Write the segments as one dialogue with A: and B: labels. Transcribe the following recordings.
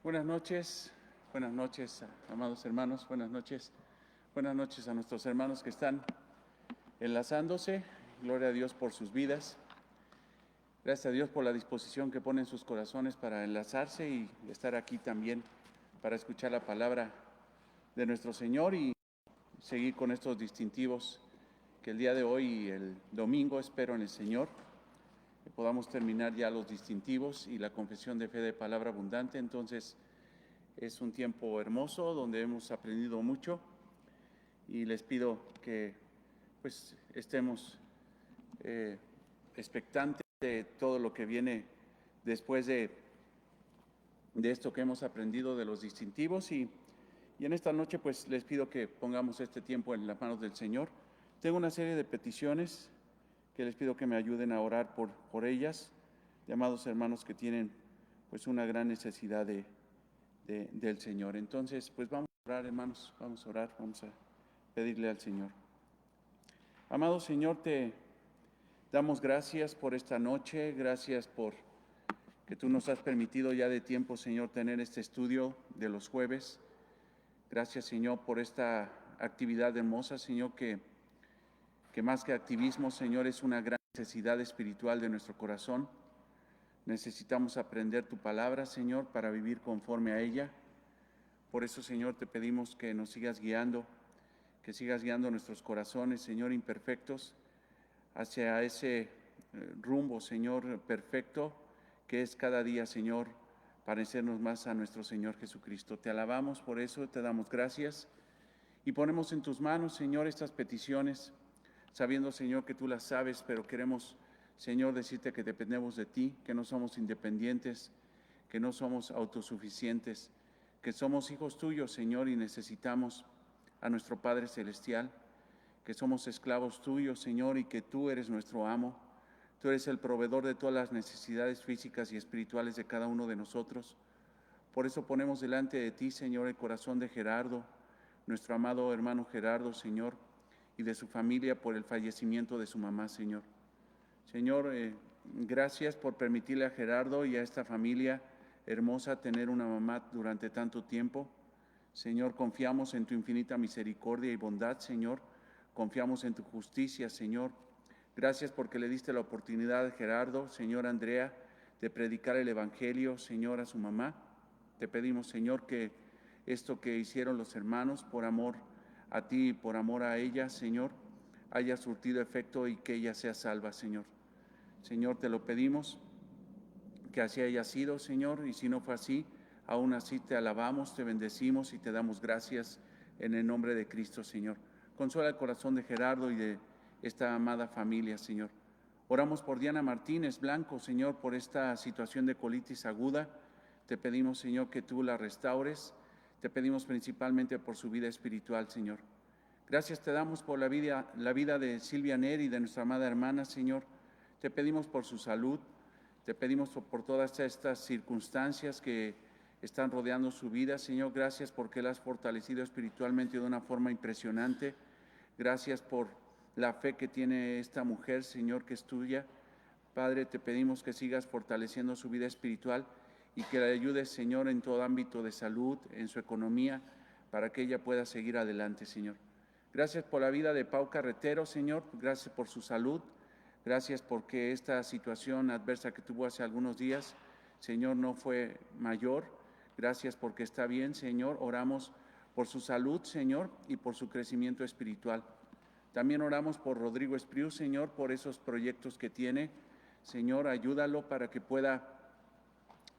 A: Buenas noches, amados hermanos, buenas noches a nuestros hermanos que están enlazándose. Gloria a Dios por sus vidas. Gracias a Dios por la disposición que ponen sus corazones para enlazarse y estar aquí también para escuchar la palabra de nuestro Señor y seguir con estos distintivos que el día de hoy y el domingo espero en el Señor que podamos terminar ya los distintivos y la confesión de fe de palabra abundante. Entonces es un tiempo hermoso donde hemos aprendido mucho y les pido que pues estemos expectantes de todo lo que viene después de esto que hemos aprendido de los distintivos y en esta noche pues les pido que pongamos este tiempo en las manos del Señor. Tengo una serie de peticiones que les pido que me ayuden a orar por ellas, de amados hermanos que tienen pues una gran necesidad del Señor. Entonces pues vamos a orar, hermanos, vamos a orar, vamos a pedirle al Señor. Amado Señor, te damos gracias por esta noche, gracias por que tú nos has permitido ya de tiempo, Señor, tener este estudio de los jueves. Gracias, Señor, por esta actividad hermosa, Señor, que más que activismo, Señor, es una gran necesidad espiritual de nuestro corazón. Necesitamos aprender tu palabra, Señor, para vivir conforme a ella. Por eso, Señor, te pedimos que nos sigas guiando, que sigas guiando nuestros corazones, Señor, imperfectos, hacia ese rumbo, Señor, perfecto, que es cada día, Señor, parecernos más a nuestro Señor Jesucristo. Te alabamos por eso, te damos gracias y ponemos en tus manos, Señor, estas peticiones, sabiendo, Señor, que tú las sabes, pero queremos, Señor, decirte que dependemos de ti, que no somos independientes, que no somos autosuficientes, que somos hijos tuyos, Señor, y necesitamos a nuestro Padre Celestial, que somos esclavos tuyos, Señor, y que tú eres nuestro amo. Tú eres el proveedor de todas las necesidades físicas y espirituales de cada uno de nosotros. Por eso ponemos delante de ti, Señor, el corazón de Gerardo, nuestro amado hermano Gerardo, Señor, y de su familia por el fallecimiento de su mamá, Señor. Señor, gracias por permitirle a Gerardo y a esta familia hermosa tener una mamá durante tanto tiempo. Señor, confiamos en tu infinita misericordia y bondad, Señor. Confiamos en tu justicia, Señor. Gracias porque le diste la oportunidad a Gerardo, Señor, Andrea, de predicar el Evangelio, Señor, a su mamá. Te pedimos, Señor, que esto que hicieron los hermanos por amor a ti y por amor a ella, Señor, haya surtido efecto y que ella sea salva, Señor. Señor, te lo pedimos, que así haya sido, Señor, y si no fue así, aún así te alabamos, te bendecimos y te damos gracias en el nombre de Cristo, Señor. Consuela el corazón de Gerardo y de esta amada familia, Señor. Oramos por Diana Martínez Blanco, Señor, por esta situación de colitis aguda. Te pedimos, Señor, que tú la restaures. Te pedimos principalmente por su vida espiritual, Señor. Gracias te damos por la vida de Silvia Neri y de nuestra amada hermana, Señor. Te pedimos por su salud. Te pedimos por todas estas circunstancias que están rodeando su vida, Señor. Gracias porque la has fortalecido espiritualmente de una forma impresionante. Gracias por la fe que tiene esta mujer, Señor, que es tuya. Padre, te pedimos que sigas fortaleciendo su vida espiritual y que la ayudes, Señor, en todo ámbito de salud, en su economía, para que ella pueda seguir adelante, Señor. Gracias por la vida de Pau Carretero, Señor. Gracias por su salud. Gracias porque esta situación adversa que tuvo hace algunos días, Señor, no fue mayor. Gracias porque está bien, Señor. Oramos por su salud, Señor, y por su crecimiento espiritual. También oramos por Rodrigo Espriu, Señor, por esos proyectos que tiene. Señor, ayúdalo para que pueda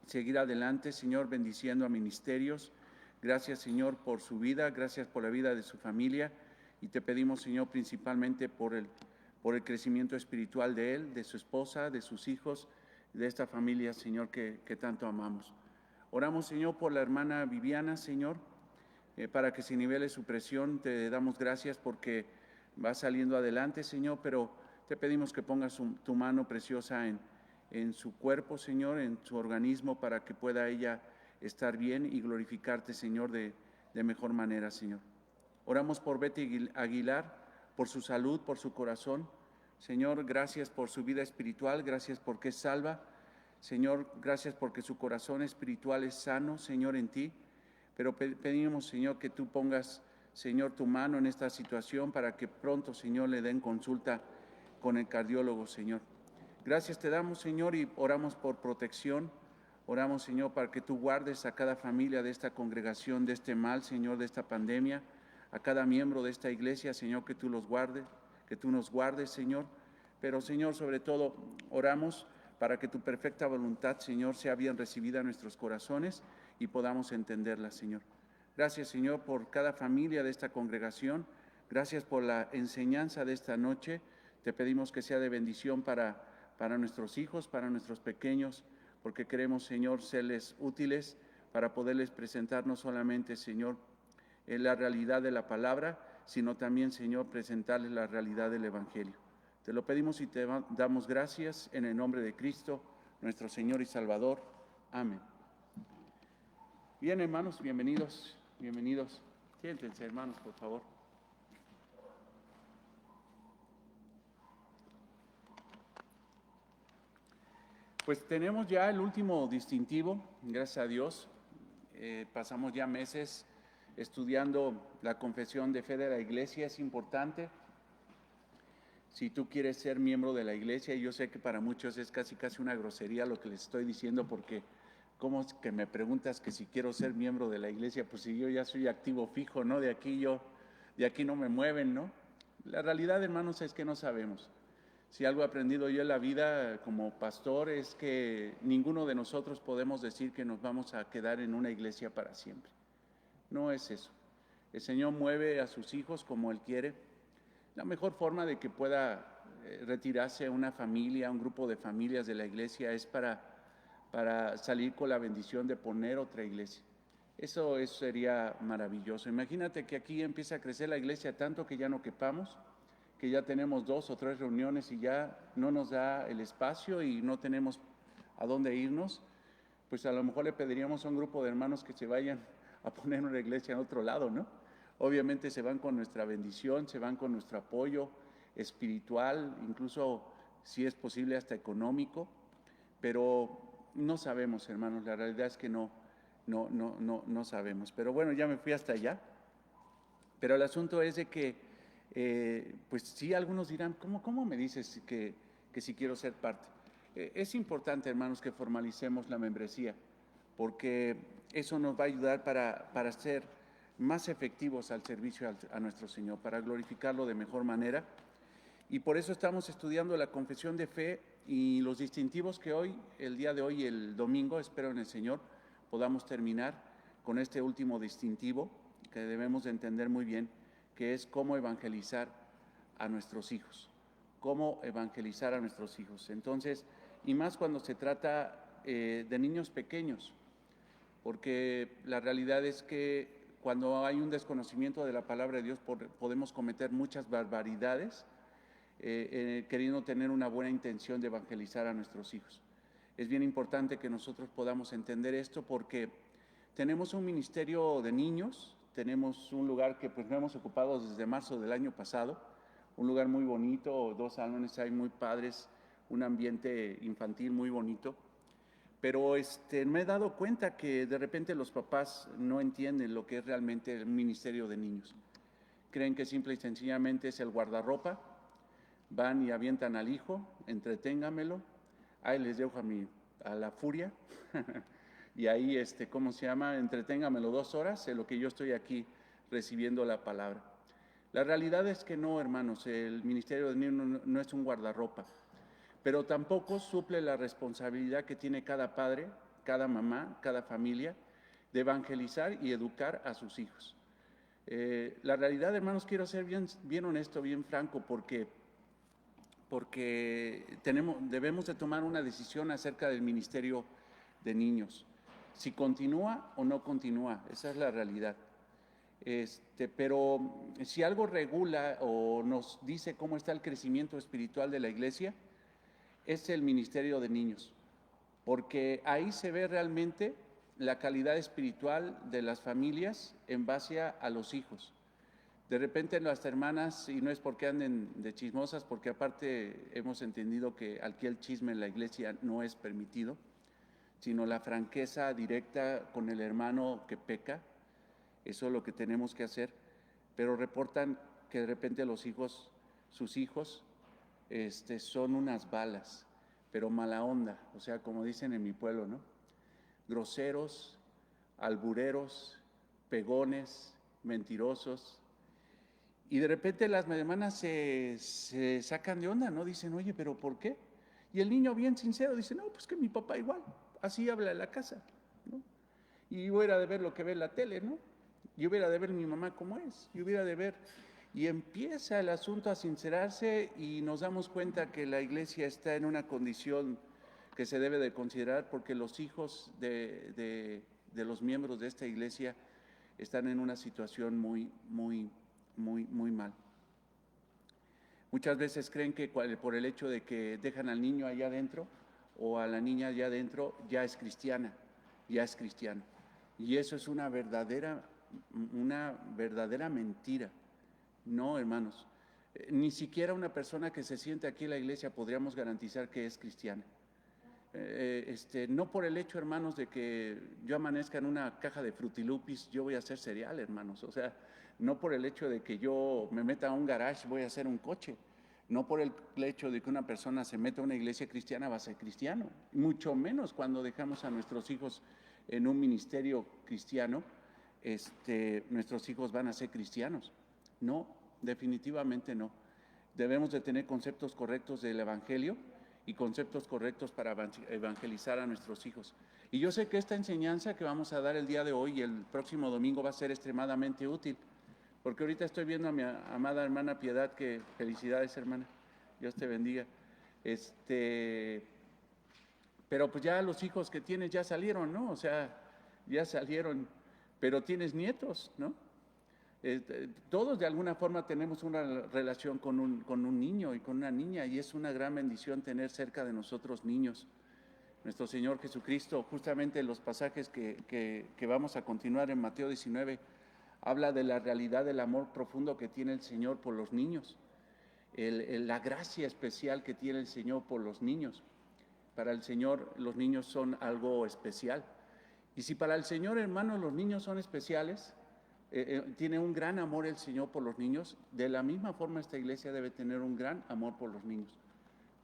A: seguir adelante, Señor, bendiciendo a ministerios. Gracias, Señor, por su vida. Gracias por la vida de su familia. Y te pedimos, Señor, principalmente por el crecimiento espiritual de él, de su esposa, de sus hijos, de esta familia, Señor, que tanto amamos. Oramos, Señor, por la hermana Viviana, Señor, para que se nivele su presión. Te damos gracias porque va saliendo adelante, Señor, pero te pedimos que pongas tu mano preciosa en su cuerpo, Señor, en su organismo, para que pueda ella estar bien y glorificarte, Señor, de mejor manera, Señor. Oramos por Betty Aguilar, por su salud, por su corazón. Señor, gracias por su vida espiritual, gracias porque es salva. Señor, gracias porque su corazón espiritual es sano, Señor, en ti. Pero pedimos, Señor, que tú pongas, Señor, tu mano en esta situación para que pronto, Señor, le den consulta con el cardiólogo, Señor. Gracias te damos, Señor, y oramos por protección. Oramos, Señor, para que tú guardes a cada familia de esta congregación, de este mal, Señor, de esta pandemia, a cada miembro de esta iglesia, Señor, que tú los guardes, que tú nos guardes, Señor. Pero, Señor, sobre todo, oramos para que tu perfecta voluntad, Señor, sea bien recibida en nuestros corazones y podamos entenderla, Señor. Gracias, Señor, por cada familia de esta congregación. Gracias por la enseñanza de esta noche. Te pedimos que sea de bendición para nuestros hijos, para nuestros pequeños, porque queremos, Señor, serles útiles para poderles presentar no solamente, Señor, la realidad de la palabra, sino también, Señor, presentarles la realidad del Evangelio. Te lo pedimos y te damos gracias en el nombre de Cristo, nuestro Señor y Salvador. Amén. Bien, hermanos, bienvenidos, bienvenidos. Siéntense, hermanos, por favor. Pues tenemos ya el último distintivo, gracias a Dios. Pasamos ya meses estudiando la confesión de fe de la iglesia, es importante. Si tú quieres ser miembro de la iglesia, y yo sé que para muchos es casi una grosería lo que les estoy diciendo, porque ¿cómo es que me preguntas que si quiero ser miembro de la iglesia? Pues si yo ya soy activo fijo, ¿no? De aquí no me mueven, ¿no? La realidad, hermanos, es que no sabemos. Si algo he aprendido yo en la vida como pastor es que ninguno de nosotros podemos decir que nos vamos a quedar en una iglesia para siempre. No es eso. El Señor mueve a sus hijos como Él quiere. La mejor forma de que pueda retirarse una familia, un grupo de familias de la iglesia es para salir con la bendición de poner otra iglesia. Eso sería maravilloso. Imagínate que aquí empieza a crecer la iglesia tanto que ya no quepamos, que ya tenemos 2 o 3 reuniones y ya no nos da el espacio y no tenemos a dónde irnos. Pues a lo mejor le pediríamos a un grupo de hermanos que se vayan a poner una iglesia en otro lado, ¿no? Obviamente se van con nuestra bendición, se van con nuestro apoyo espiritual, incluso si es posible hasta económico, pero no sabemos, hermanos, la realidad es que no sabemos. Pero bueno, ya me fui hasta allá. Pero el asunto es de que, pues sí, algunos dirán, ¿cómo me dices que si quiero ser parte? Es importante, hermanos, que formalicemos la membresía, porque eso nos va a ayudar para ser más efectivos al servicio a nuestro Señor, para glorificarlo de mejor manera. Y por eso estamos estudiando la confesión de fe y los distintivos que hoy, el día de hoy y el domingo, espero en el Señor, podamos terminar con este último distintivo que debemos de entender muy bien, que es cómo evangelizar a nuestros hijos. Cómo evangelizar a nuestros hijos. Entonces, y más cuando se trata de niños pequeños, porque la realidad es que cuando hay un desconocimiento de la palabra de Dios podemos cometer muchas barbaridades queriendo tener una buena intención de evangelizar a nuestros hijos. Es bien importante que nosotros podamos entender esto porque tenemos un ministerio de niños, tenemos un lugar que pues no hemos ocupado desde marzo del año pasado, un lugar muy bonito, 2 salones hay muy padres, un ambiente infantil muy bonito. Pero me he dado cuenta que de repente los papás no entienden lo que es realmente un ministerio de niños. Creen que simple y sencillamente es el guardarropa, van y avientan al hijo, entreténgamelo, ahí les dejo a la furia, y ahí, entreténgamelo 2 horas en lo que yo estoy aquí recibiendo la palabra. La realidad es que no, hermanos, el ministerio de niños no es un guardarropa, pero tampoco suple la responsabilidad que tiene cada padre, cada mamá, cada familia, de evangelizar y educar a sus hijos. La realidad, hermanos, quiero ser bien honesto, bien franco, porque debemos de tomar una decisión acerca del ministerio de niños. Si continúa o no continúa, esa es la realidad. Pero si algo regula o nos dice cómo está el crecimiento espiritual de la iglesia, es el ministerio de niños, porque ahí se ve realmente la calidad espiritual de las familias en base a los hijos. De repente las hermanas, y no es porque anden de chismosas, porque aparte hemos entendido que aquí el chisme en la iglesia no es permitido, sino la franqueza directa con el hermano que peca. Eso es lo que tenemos que hacer. Pero reportan que de repente sus hijos, son unas balas, pero mala onda, o sea, como dicen en mi pueblo, ¿no? Groseros, albureros, pegones, mentirosos. Y de repente las hermanas se sacan de onda, ¿no? Dicen, oye, ¿pero por qué? Y el niño bien sincero dice, no, pues que mi papá igual, así habla en la casa, ¿no? Y hubiera de ver lo que ve en la tele, ¿no? Y hubiera de ver mi mamá cómo es, y hubiera de ver. Y empieza el asunto a sincerarse y nos damos cuenta que la iglesia está en una condición que se debe de considerar, porque los hijos de los miembros de esta iglesia están en una situación muy mal. Muchas veces creen que por el hecho de que dejan al niño allá adentro o a la niña allá adentro ya es cristiana, ya es cristiano. Y eso es una verdadera mentira. No, hermanos, ni siquiera una persona que se siente aquí en la iglesia podríamos garantizar que es cristiana. No por el hecho, hermanos, de que yo amanezca en una caja de frutilupis, yo voy a hacer cereal, hermanos. O sea, no por el hecho de que yo me meta a un garage, voy a hacer un coche. No por el hecho de que una persona se meta a una iglesia cristiana, va a ser cristiano. Mucho menos cuando dejamos a nuestros hijos en un ministerio cristiano, nuestros hijos van a ser cristianos. No, definitivamente no. Debemos de tener conceptos correctos del evangelio y conceptos correctos para evangelizar a nuestros hijos. Y yo sé que esta enseñanza que vamos a dar el día de hoy y el próximo domingo va a ser extremadamente útil, porque ahorita estoy viendo a mi amada hermana Piedad, que felicidades, hermana, Dios te bendiga. Pero pues ya los hijos que tienes ya salieron, ¿no? O sea, ya salieron, pero tienes nietos, ¿no? Todos de alguna forma tenemos una relación con un niño y con una niña, y es una gran bendición tener cerca de nosotros niños. Nuestro Señor Jesucristo, justamente en los pasajes que vamos a continuar en Mateo 19, habla de la realidad del amor profundo que tiene el Señor por los niños, la gracia especial que tiene el Señor por los niños. Para el Señor los niños son algo especial. Y si para el Señor, hermanos, los niños son especiales, tiene un gran amor el Señor por los niños, de la misma forma esta iglesia debe tener un gran amor por los niños.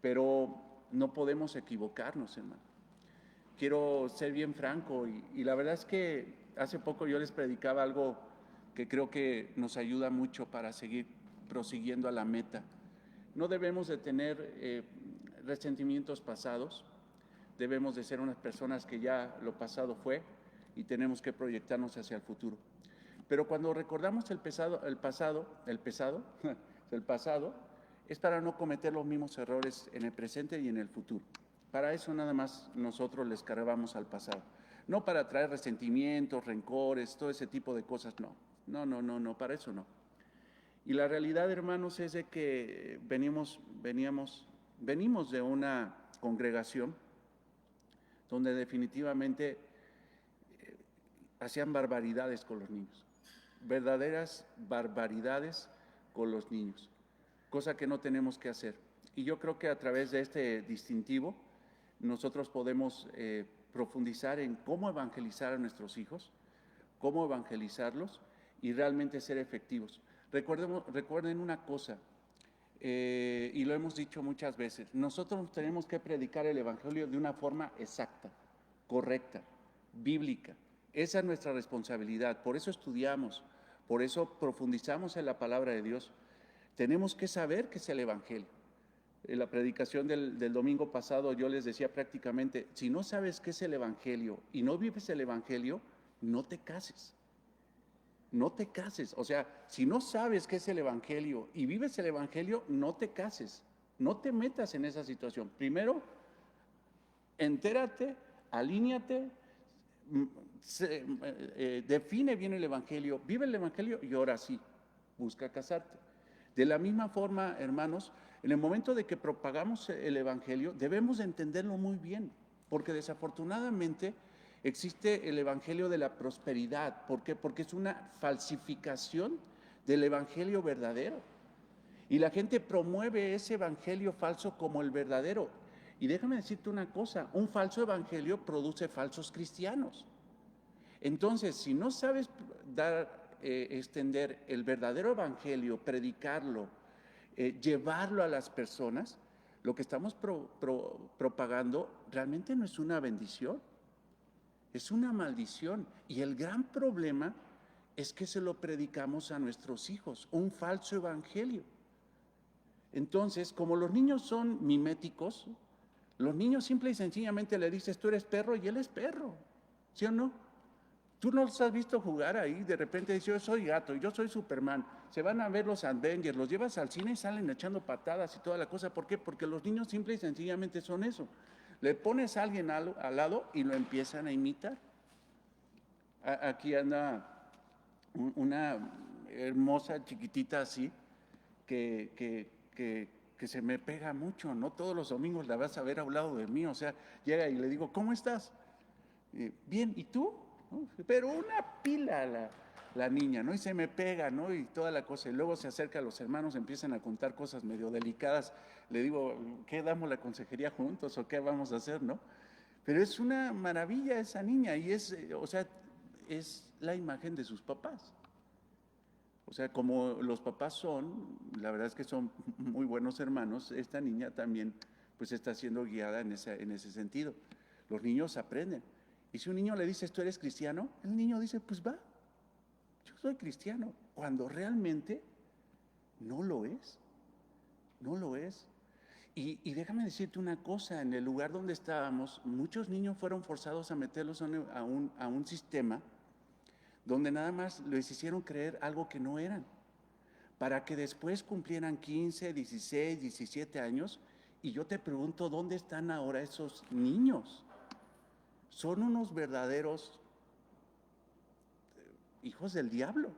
A: Pero no podemos equivocarnos, hermano. Quiero ser bien franco y la verdad es que hace poco yo les predicaba algo que creo que nos ayuda mucho para seguir prosiguiendo a la meta. No debemos de tener resentimientos pasados, debemos de ser unas personas que ya lo pasado fue y tenemos que proyectarnos hacia el futuro. Pero cuando recordamos el pasado, es para no cometer los mismos errores en el presente y en el futuro. Para eso nada más nosotros les cargamos al pasado. No para traer resentimientos, rencores, todo ese tipo de cosas, no. No, para eso no. Y la realidad, hermanos, es de que venimos de una congregación donde definitivamente hacían barbaridades con los niños. Verdaderas barbaridades con los niños, cosa que no tenemos que hacer. Y yo creo que a través de este distintivo nosotros podemos profundizar en cómo evangelizar a nuestros hijos, cómo evangelizarlos y realmente ser efectivos. Recuerden una cosa, y lo hemos dicho muchas veces, nosotros tenemos que predicar el evangelio de una forma exacta, correcta, bíblica. Esa es nuestra responsabilidad, por eso estudiamos, por eso profundizamos en la palabra de Dios. Tenemos que saber qué es el evangelio. En la predicación del domingo pasado yo les decía prácticamente, si no sabes qué es el evangelio y no vives el evangelio, no te cases. No te cases. O sea, si no sabes qué es el evangelio y vives el evangelio, no te cases. No te metas en esa situación. Primero, entérate, alíñate, define bien el evangelio, vive el evangelio y ahora sí, busca casarte. De la misma forma, hermanos, en el momento de que propagamos el evangelio, debemos entenderlo muy bien, porque desafortunadamente existe el evangelio de la prosperidad. ¿Por qué? Porque es una falsificación del evangelio verdadero. Y la gente promueve ese evangelio falso como el verdadero. Y déjame decirte una cosa, un falso evangelio produce falsos cristianos. Entonces, si no sabes extender el verdadero evangelio, predicarlo, llevarlo a las personas, lo que estamos propagando realmente no es una bendición, es una maldición. Y el gran problema es que se lo predicamos a nuestros hijos, un falso evangelio. Entonces, como los niños son miméticos, los niños simple y sencillamente le dices, tú eres perro, y él es perro, ¿sí o no? Tú no los has visto jugar ahí, de repente dice, yo soy gato, yo soy Superman. Se van a ver los Avengers, los llevas al cine y salen echando patadas y toda la cosa. ¿Por qué? Porque los niños simple y sencillamente son eso. Le pones a alguien al lado y lo empiezan a imitar. Aquí anda una hermosa chiquitita así, que se me pega mucho, ¿no? Todos los domingos la vas a ver a un lado de mí, o sea, llega y le digo, ¿cómo estás? Bien, ¿y tú? ¿No? Pero una pila la niña, ¿no? Y se me pega, ¿no? Y toda la cosa. Y luego se acerca a los hermanos, empiezan a contar cosas medio delicadas. Le digo, ¿qué damos la consejería juntos o qué vamos a hacer, no? Pero es una maravilla esa niña y o sea, es la imagen de sus papás. O sea, como los papás son, la verdad es que son muy buenos hermanos, esta niña también pues está siendo guiada en ese sentido. Los niños aprenden. Y si un niño le dice, ¿tú eres cristiano? El niño dice, pues va, yo soy cristiano, cuando realmente no lo es, no lo es. Y déjame decirte una cosa, en el lugar donde estábamos, muchos niños fueron forzados a meterlos a un sistema donde nada más les hicieron creer algo que no eran, para que después cumplieran 15, 16, 17 años, y yo te pregunto, ¿dónde están ahora esos niños? Son unos verdaderos hijos del diablo.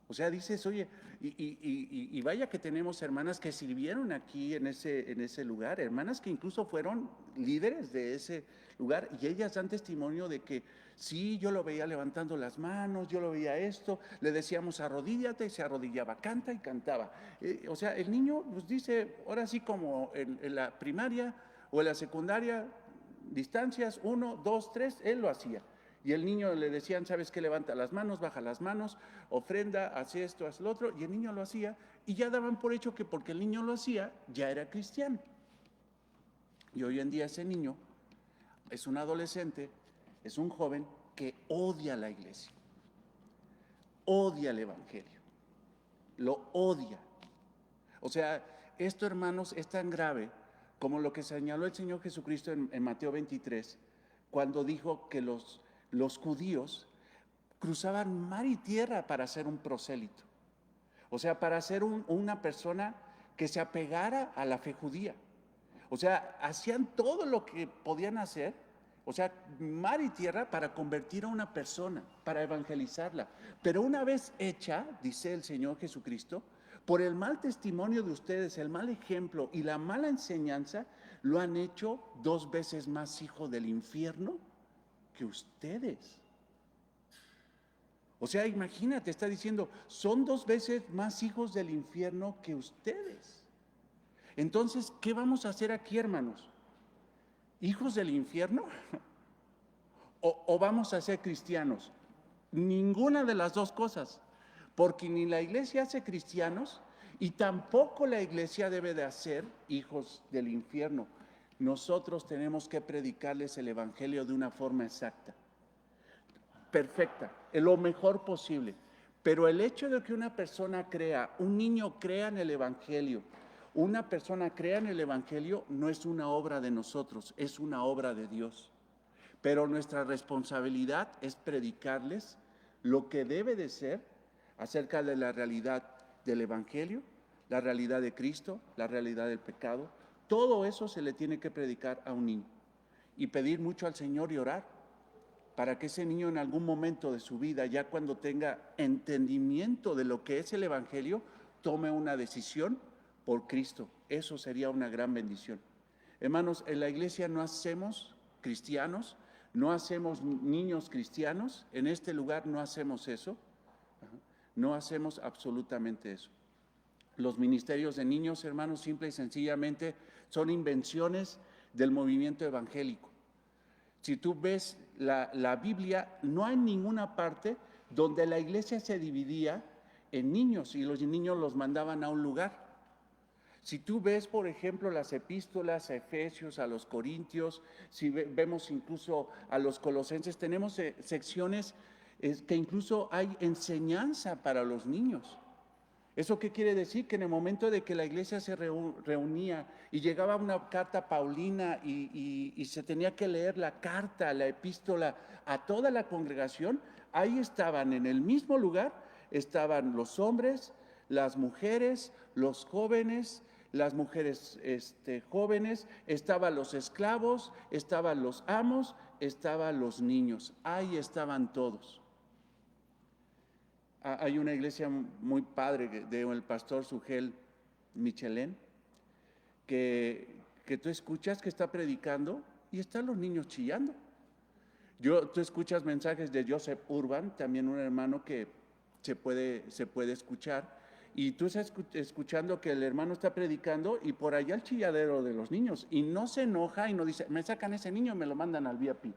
A: O sea, dices, oye, y vaya que tenemos hermanas que sirvieron aquí en ese lugar, hermanas que incluso fueron líderes de ese lugar, y ellas dan testimonio de que sí, yo lo veía levantando las manos, yo lo veía esto, le decíamos arrodíllate y se arrodillaba, canta y cantaba. O sea, el niño nos dice, ahora sí como en la primaria o en la secundaria, distancias 1, 2, 3, él lo hacía. Y el niño le decían, ¿sabes qué? Levanta las manos, baja las manos, ofrenda, hace esto, hace lo otro. Y el niño lo hacía y ya daban por hecho que porque el niño lo hacía, ya era cristiano. Y hoy en día ese niño es un adolescente, es un joven que odia la iglesia, odia el evangelio, lo odia. O sea, esto, hermanos, es tan grave como lo que señaló el Señor Jesucristo en Mateo 23, cuando dijo que los judíos cruzaban mar y tierra para ser un prosélito. O sea, para ser una persona que se apegara a la fe judía. O sea, hacían todo lo que podían hacer, o sea, mar y tierra para convertir a una persona, para evangelizarla. Pero una vez hecha, dice el Señor Jesucristo, por el mal testimonio de ustedes, el mal ejemplo y la mala enseñanza, lo han hecho 2 veces más hijo del infierno que ustedes. O sea, imagínate, está diciendo, son 2 veces más hijos del infierno que ustedes. Entonces, ¿qué vamos a hacer aquí, hermanos? ¿Hijos del infierno? ¿O vamos a ser cristianos? Ninguna de las dos cosas, porque ni la iglesia hace cristianos y tampoco la iglesia debe de hacer hijos del infierno. Nosotros tenemos que predicarles el evangelio de una forma exacta, perfecta, en lo mejor posible. Pero el hecho de que una persona crea, un niño crea en el evangelio, una persona crea en el evangelio, no es una obra de nosotros, es una obra de Dios. Pero nuestra responsabilidad es predicarles lo que debe de ser acerca de la realidad del evangelio, la realidad de Cristo, la realidad del pecado. Todo eso se le tiene que predicar a un niño y pedir mucho al Señor y orar para que ese niño en algún momento de su vida, ya cuando tenga entendimiento de lo que es el evangelio, tome una decisión por Cristo. Eso sería una gran bendición. Hermanos, en la iglesia no hacemos cristianos, no hacemos niños cristianos, en este lugar no hacemos eso, no hacemos absolutamente eso. Los ministerios de niños, hermanos, simple y sencillamente son invenciones del movimiento evangélico. Si tú ves la Biblia, no hay ninguna parte donde la iglesia se dividía en niños y los niños los mandaban a un lugar. Si tú ves, por ejemplo, las epístolas a Efesios, a los Corintios, si vemos incluso a los Colosenses, tenemos secciones que incluso hay enseñanza para los niños. ¿Eso qué quiere decir? Que en el momento de que la iglesia se reunía y llegaba una carta paulina y se tenía que leer la carta, la epístola a toda la congregación, ahí estaban en el mismo lugar, estaban los hombres, las mujeres, los jóvenes, las mujeres jóvenes, estaban los esclavos, estaban los amos, estaban los niños, ahí estaban todos. Hay una iglesia muy padre del pastor Sugel Michelén, que tú escuchas que está predicando y están los niños chillando. Tú escuchas mensajes de Joseph Urban, también un hermano que se puede escuchar, y tú estás escuchando que el hermano está predicando y por allá el chilladero de los niños, y no se enoja y no dice, me sacan ese niño y me lo mandan al VIP.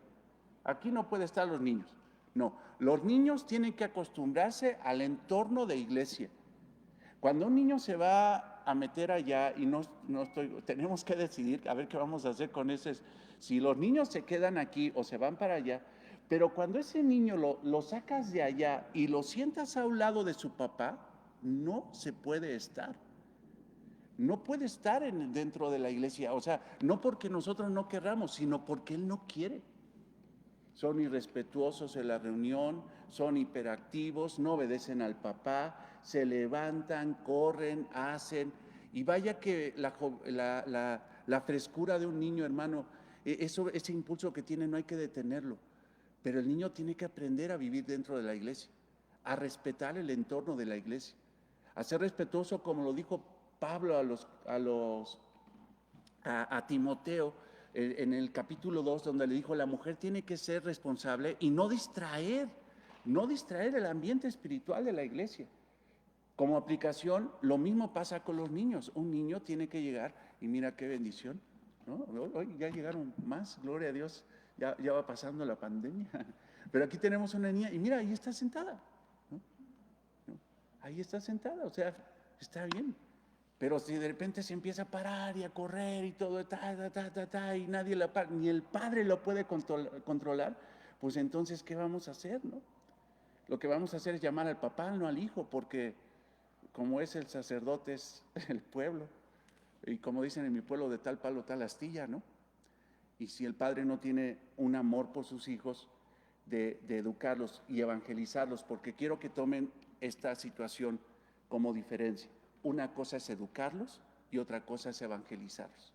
A: Aquí no puede estar los niños. No, los niños tienen que acostumbrarse al entorno de iglesia. Cuando un niño se va a meter allá y tenemos que decidir a ver qué vamos a hacer con ese, si los niños se quedan aquí o se van para allá, pero cuando ese niño lo sacas de allá y lo sientas a un lado de su papá, no se puede estar. No puede estar dentro de la iglesia, o sea, no porque nosotros no querramos, sino porque él no quiere. Son irrespetuosos en la reunión, son hiperactivos, no obedecen al papá, se levantan, corren, hacen. Y vaya que la frescura de un niño, hermano, ese impulso que tiene no hay que detenerlo. Pero el niño tiene que aprender a vivir dentro de la iglesia, a respetar el entorno de la iglesia, a ser respetuoso, como lo dijo Pablo a Timoteo, en el capítulo 2, donde le dijo, la mujer tiene que ser responsable y no distraer el ambiente espiritual de la iglesia. Como aplicación, lo mismo pasa con los niños. Un niño tiene que llegar, y mira qué bendición, ¿no? Hoy ya llegaron más, gloria a Dios, ya va pasando la pandemia. Pero aquí tenemos una niña, y mira, ahí está sentada, ¿no? Ahí está sentada, o sea, está bien. Pero si de repente se empieza a parar y a correr y todo, y nadie ni el padre lo puede controlar, pues entonces, ¿qué vamos a hacer, no? Lo que vamos a hacer es llamar al papá, no al hijo, porque como es el sacerdote, es el pueblo. Y como dicen en mi pueblo, de tal palo, tal astilla, ¿no? Y si el padre no tiene un amor por sus hijos, de educarlos y evangelizarlos, porque quiero que tomen esta situación como diferencia. Una cosa es educarlos y otra cosa es evangelizarlos.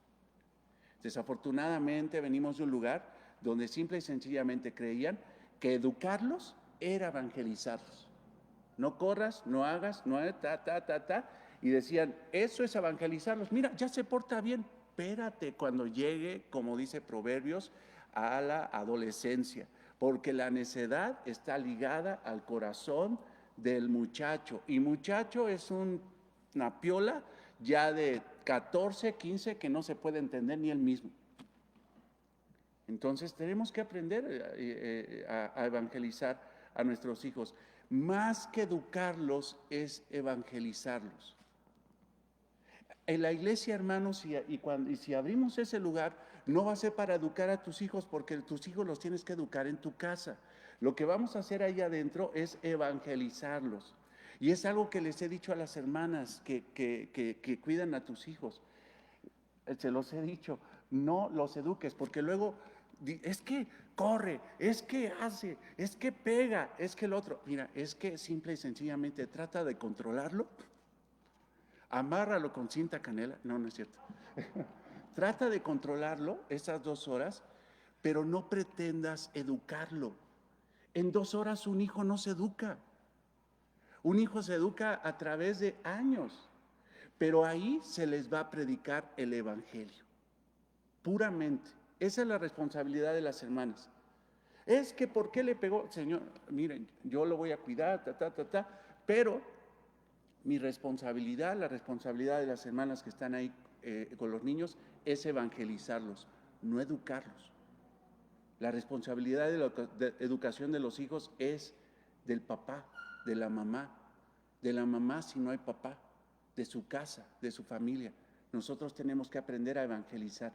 A: Desafortunadamente venimos de un lugar donde simple y sencillamente creían que educarlos era evangelizarlos. No corras, no hagas, no y decían, eso es evangelizarlos. Mira, ya se porta bien, espérate cuando llegue, como dice Proverbios, a la adolescencia, porque la necedad está ligada al corazón del muchacho, y muchacho es una piola ya de 14, 15 que no se puede entender ni él mismo. Entonces tenemos que aprender a evangelizar a nuestros hijos. Más que educarlos es evangelizarlos. En la iglesia, hermanos, y si abrimos ese lugar, no va a ser para educar a tus hijos, porque tus hijos los tienes que educar en tu casa. Lo que vamos a hacer ahí adentro es evangelizarlos. Y es algo que les he dicho a las hermanas que cuidan a tus hijos. Se los he dicho, no los eduques, porque luego es que corre, es que hace, es que pega, es que el otro. Mira, es que simple y sencillamente trata de controlarlo, amárralo con cinta canela, no es cierto. Trata de controlarlo esas 2 horas, pero no pretendas educarlo. En 2 horas un hijo no se educa. Un hijo se educa a través de años, pero ahí se les va a predicar el evangelio, puramente. Esa es la responsabilidad de las hermanas. Es que ¿por qué le pegó? Señor, miren, yo lo voy a cuidar, pero mi responsabilidad, la responsabilidad de las hermanas que están ahí con los niños, es evangelizarlos. no educarlos. La responsabilidad de la educación de los hijos es del papá, de la mamá si no hay papá, de su casa, de su familia. Nosotros tenemos que aprender a evangelizar,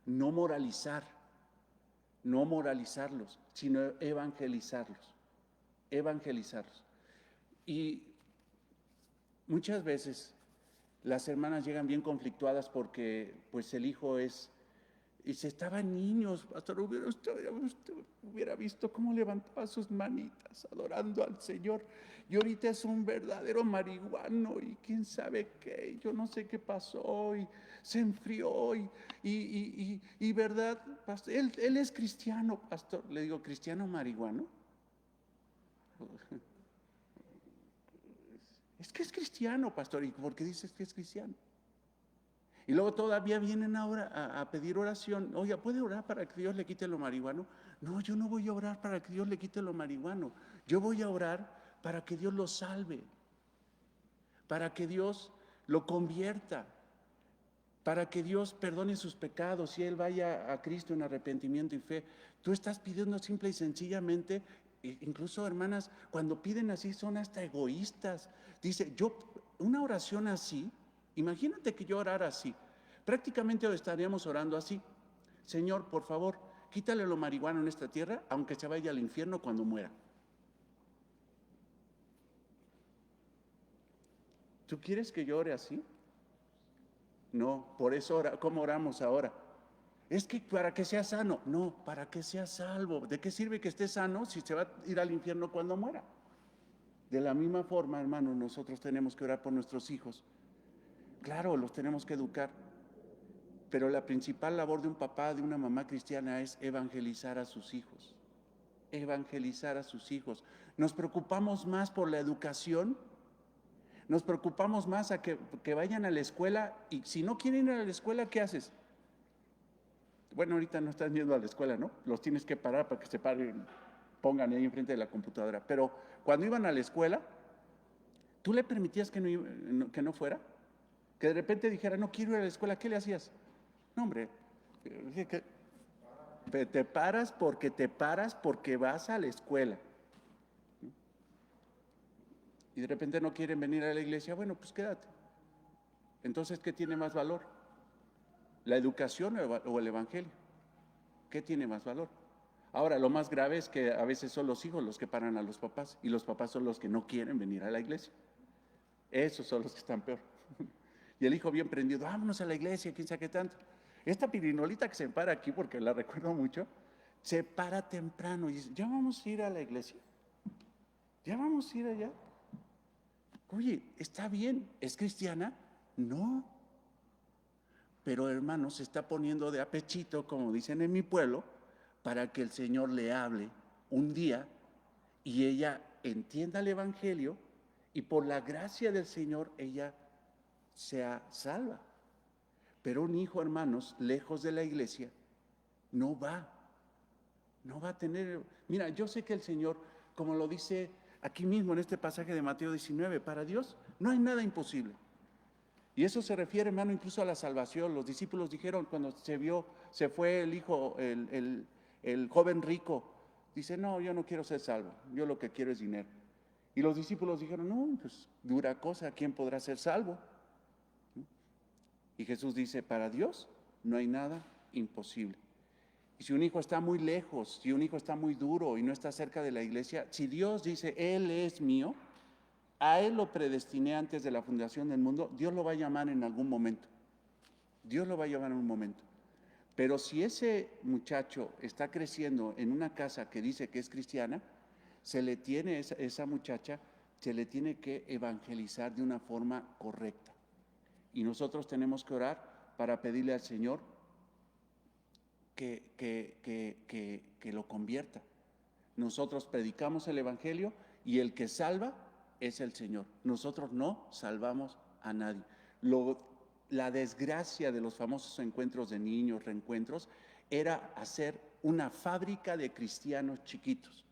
A: no moralizarlos, sino evangelizarlos. Y muchas veces las hermanas llegan bien conflictuadas porque pues el hijo y se estaban niños, pastor, hubiera visto cómo levantaba sus manitas adorando al Señor, y ahorita es un verdadero marihuano y quién sabe qué, yo no sé qué pasó, y se enfrió, y verdad, pastor, él es cristiano, pastor. Le digo, ¿cristiano marihuano? Es que es cristiano, pastor. ¿Y por qué dices que es cristiano? Y luego todavía vienen ahora a pedir oración. Oiga, ¿puede orar para que Dios le quite lo marihuano? No, yo no voy a orar para que Dios le quite lo marihuano. Yo voy a orar para que Dios lo salve, para que Dios lo convierta, para que Dios perdone sus pecados y él vaya a Cristo en arrepentimiento y fe. Tú estás pidiendo simple y sencillamente, incluso hermanas, cuando piden así son hasta egoístas. Dice, una oración así, imagínate que yo orara así, prácticamente estaríamos orando así: Señor, por favor, quítale lo marihuano en esta tierra, aunque se vaya al infierno cuando muera. ¿Tú quieres que yo ore así? No, por eso ¿cómo oramos ahora? Es que para que sea sano. No, para que sea salvo. ¿De qué sirve que esté sano si se va a ir al infierno cuando muera? De la misma forma, hermanos, nosotros tenemos que orar por nuestros hijos. Claro, los tenemos que educar, pero la principal labor de un papá, de una mamá cristiana, es evangelizar a sus hijos. Evangelizar a sus hijos. Nos preocupamos más por la educación, nos preocupamos más a que vayan a la escuela, y si no quieren ir a la escuela, ¿qué haces? Bueno, ahorita no están yendo a la escuela, ¿no? Los tienes que parar para que se paren, pongan ahí enfrente de la computadora. Pero cuando iban a la escuela, ¿tú le permitías que no fuera? Que de repente dijera, no quiero ir a la escuela, ¿qué le hacías? No, hombre, te paras porque vas a la escuela. Y de repente no quieren venir a la iglesia, bueno, pues quédate. Entonces, ¿qué tiene más valor? ¿La educación o el evangelio? ¿Qué tiene más valor? Ahora, lo más grave es que a veces son los hijos los que paran a los papás, y los papás son los que no quieren venir a la iglesia. Esos son los que están peor. Y el hijo bien prendido, vámonos a la iglesia, quién sabe qué tanto. Esta pirinolita que se para aquí, porque la recuerdo mucho, se para temprano y dice, ¿ya vamos a ir a la iglesia? ¿Ya vamos a ir allá? Oye, está bien, ¿es cristiana? No. Pero hermano, se está poniendo de apechito, como dicen en mi pueblo, para que el Señor le hable un día y ella entienda el evangelio, y por la gracia del Señor ella sea salva. Pero un hijo, hermanos, lejos de la iglesia, no va a tener. Mira, yo sé que el Señor, como lo dice aquí mismo en este pasaje de Mateo 19, para Dios no hay nada imposible. Y eso se refiere, hermano, incluso a la salvación. Los discípulos dijeron cuando se fue el hijo, el joven rico, dice, no, yo no quiero ser salvo, yo lo que quiero es dinero. Y los discípulos dijeron, no, pues dura cosa, ¿quién podrá ser salvo? Y Jesús dice, para Dios no hay nada imposible. Y si un hijo está muy lejos, si un hijo está muy duro y no está cerca de la iglesia, si Dios dice, Él es mío, a Él lo predestiné antes de la fundación del mundo, Dios lo va a llamar en algún momento. Dios lo va a llamar en un momento. Pero si ese muchacho está creciendo en una casa que dice que es cristiana, esa muchacha se le tiene que evangelizar de una forma correcta. Y nosotros tenemos que orar para pedirle al Señor que lo convierta. Nosotros predicamos el evangelio y el que salva es el Señor. Nosotros no salvamos a nadie. La desgracia de los famosos encuentros de niños, reencuentros, era hacer una fábrica de cristianos chiquitos.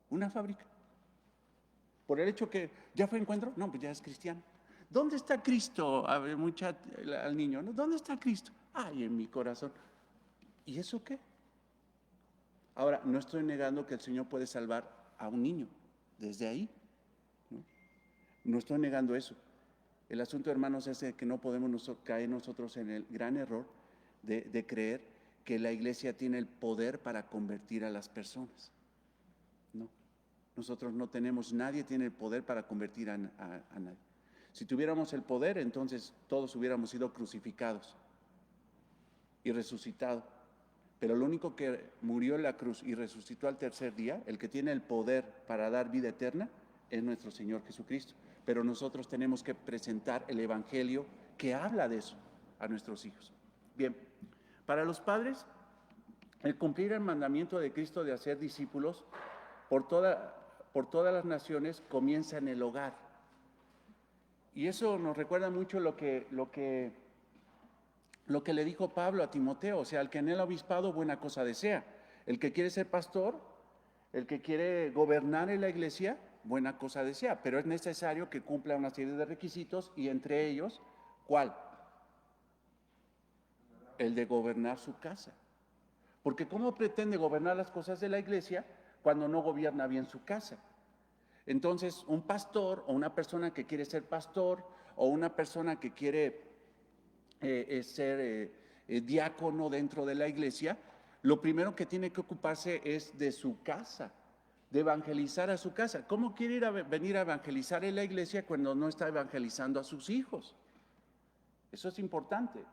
A: Una fábrica. Por el hecho que ya fue encuentro, no, pues ya es cristiano. ¿Dónde está Cristo? A ver, al niño, ¿no? ¿Dónde está Cristo? Ay, en mi corazón. ¿Y eso qué? Ahora, no estoy negando que el Señor puede salvar a un niño desde ahí. No estoy negando eso. El asunto, hermanos, es que no podemos caer nosotros en el gran error de creer que la iglesia tiene el poder para convertir a las personas. No, nosotros no tenemos, nadie tiene el poder para convertir a nadie. Si tuviéramos el poder, entonces todos hubiéramos sido crucificados y resucitados. Pero lo único que murió en la cruz y resucitó al tercer día, el que tiene el poder para dar vida eterna, es nuestro Señor Jesucristo. Pero nosotros tenemos que presentar el evangelio que habla de eso a nuestros hijos. Bien, para los padres, el cumplir el mandamiento de Cristo de hacer discípulos por todas las naciones comienza en el hogar. Y eso nos recuerda mucho lo que le dijo Pablo a Timoteo, o sea, el que en el obispado buena cosa desea. El que quiere ser pastor, el que quiere gobernar en la iglesia, buena cosa desea, pero es necesario que cumpla una serie de requisitos y entre ellos, ¿cuál? El de gobernar su casa. Porque ¿cómo pretende gobernar las cosas de la iglesia cuando no gobierna bien su casa? Entonces, un pastor o una persona que quiere ser pastor o una persona que quiere ser diácono dentro de la iglesia, lo primero que tiene que ocuparse es de su casa, de evangelizar a su casa. ¿Cómo quiere venir a evangelizar en la iglesia cuando no está evangelizando a sus hijos? Eso es importante.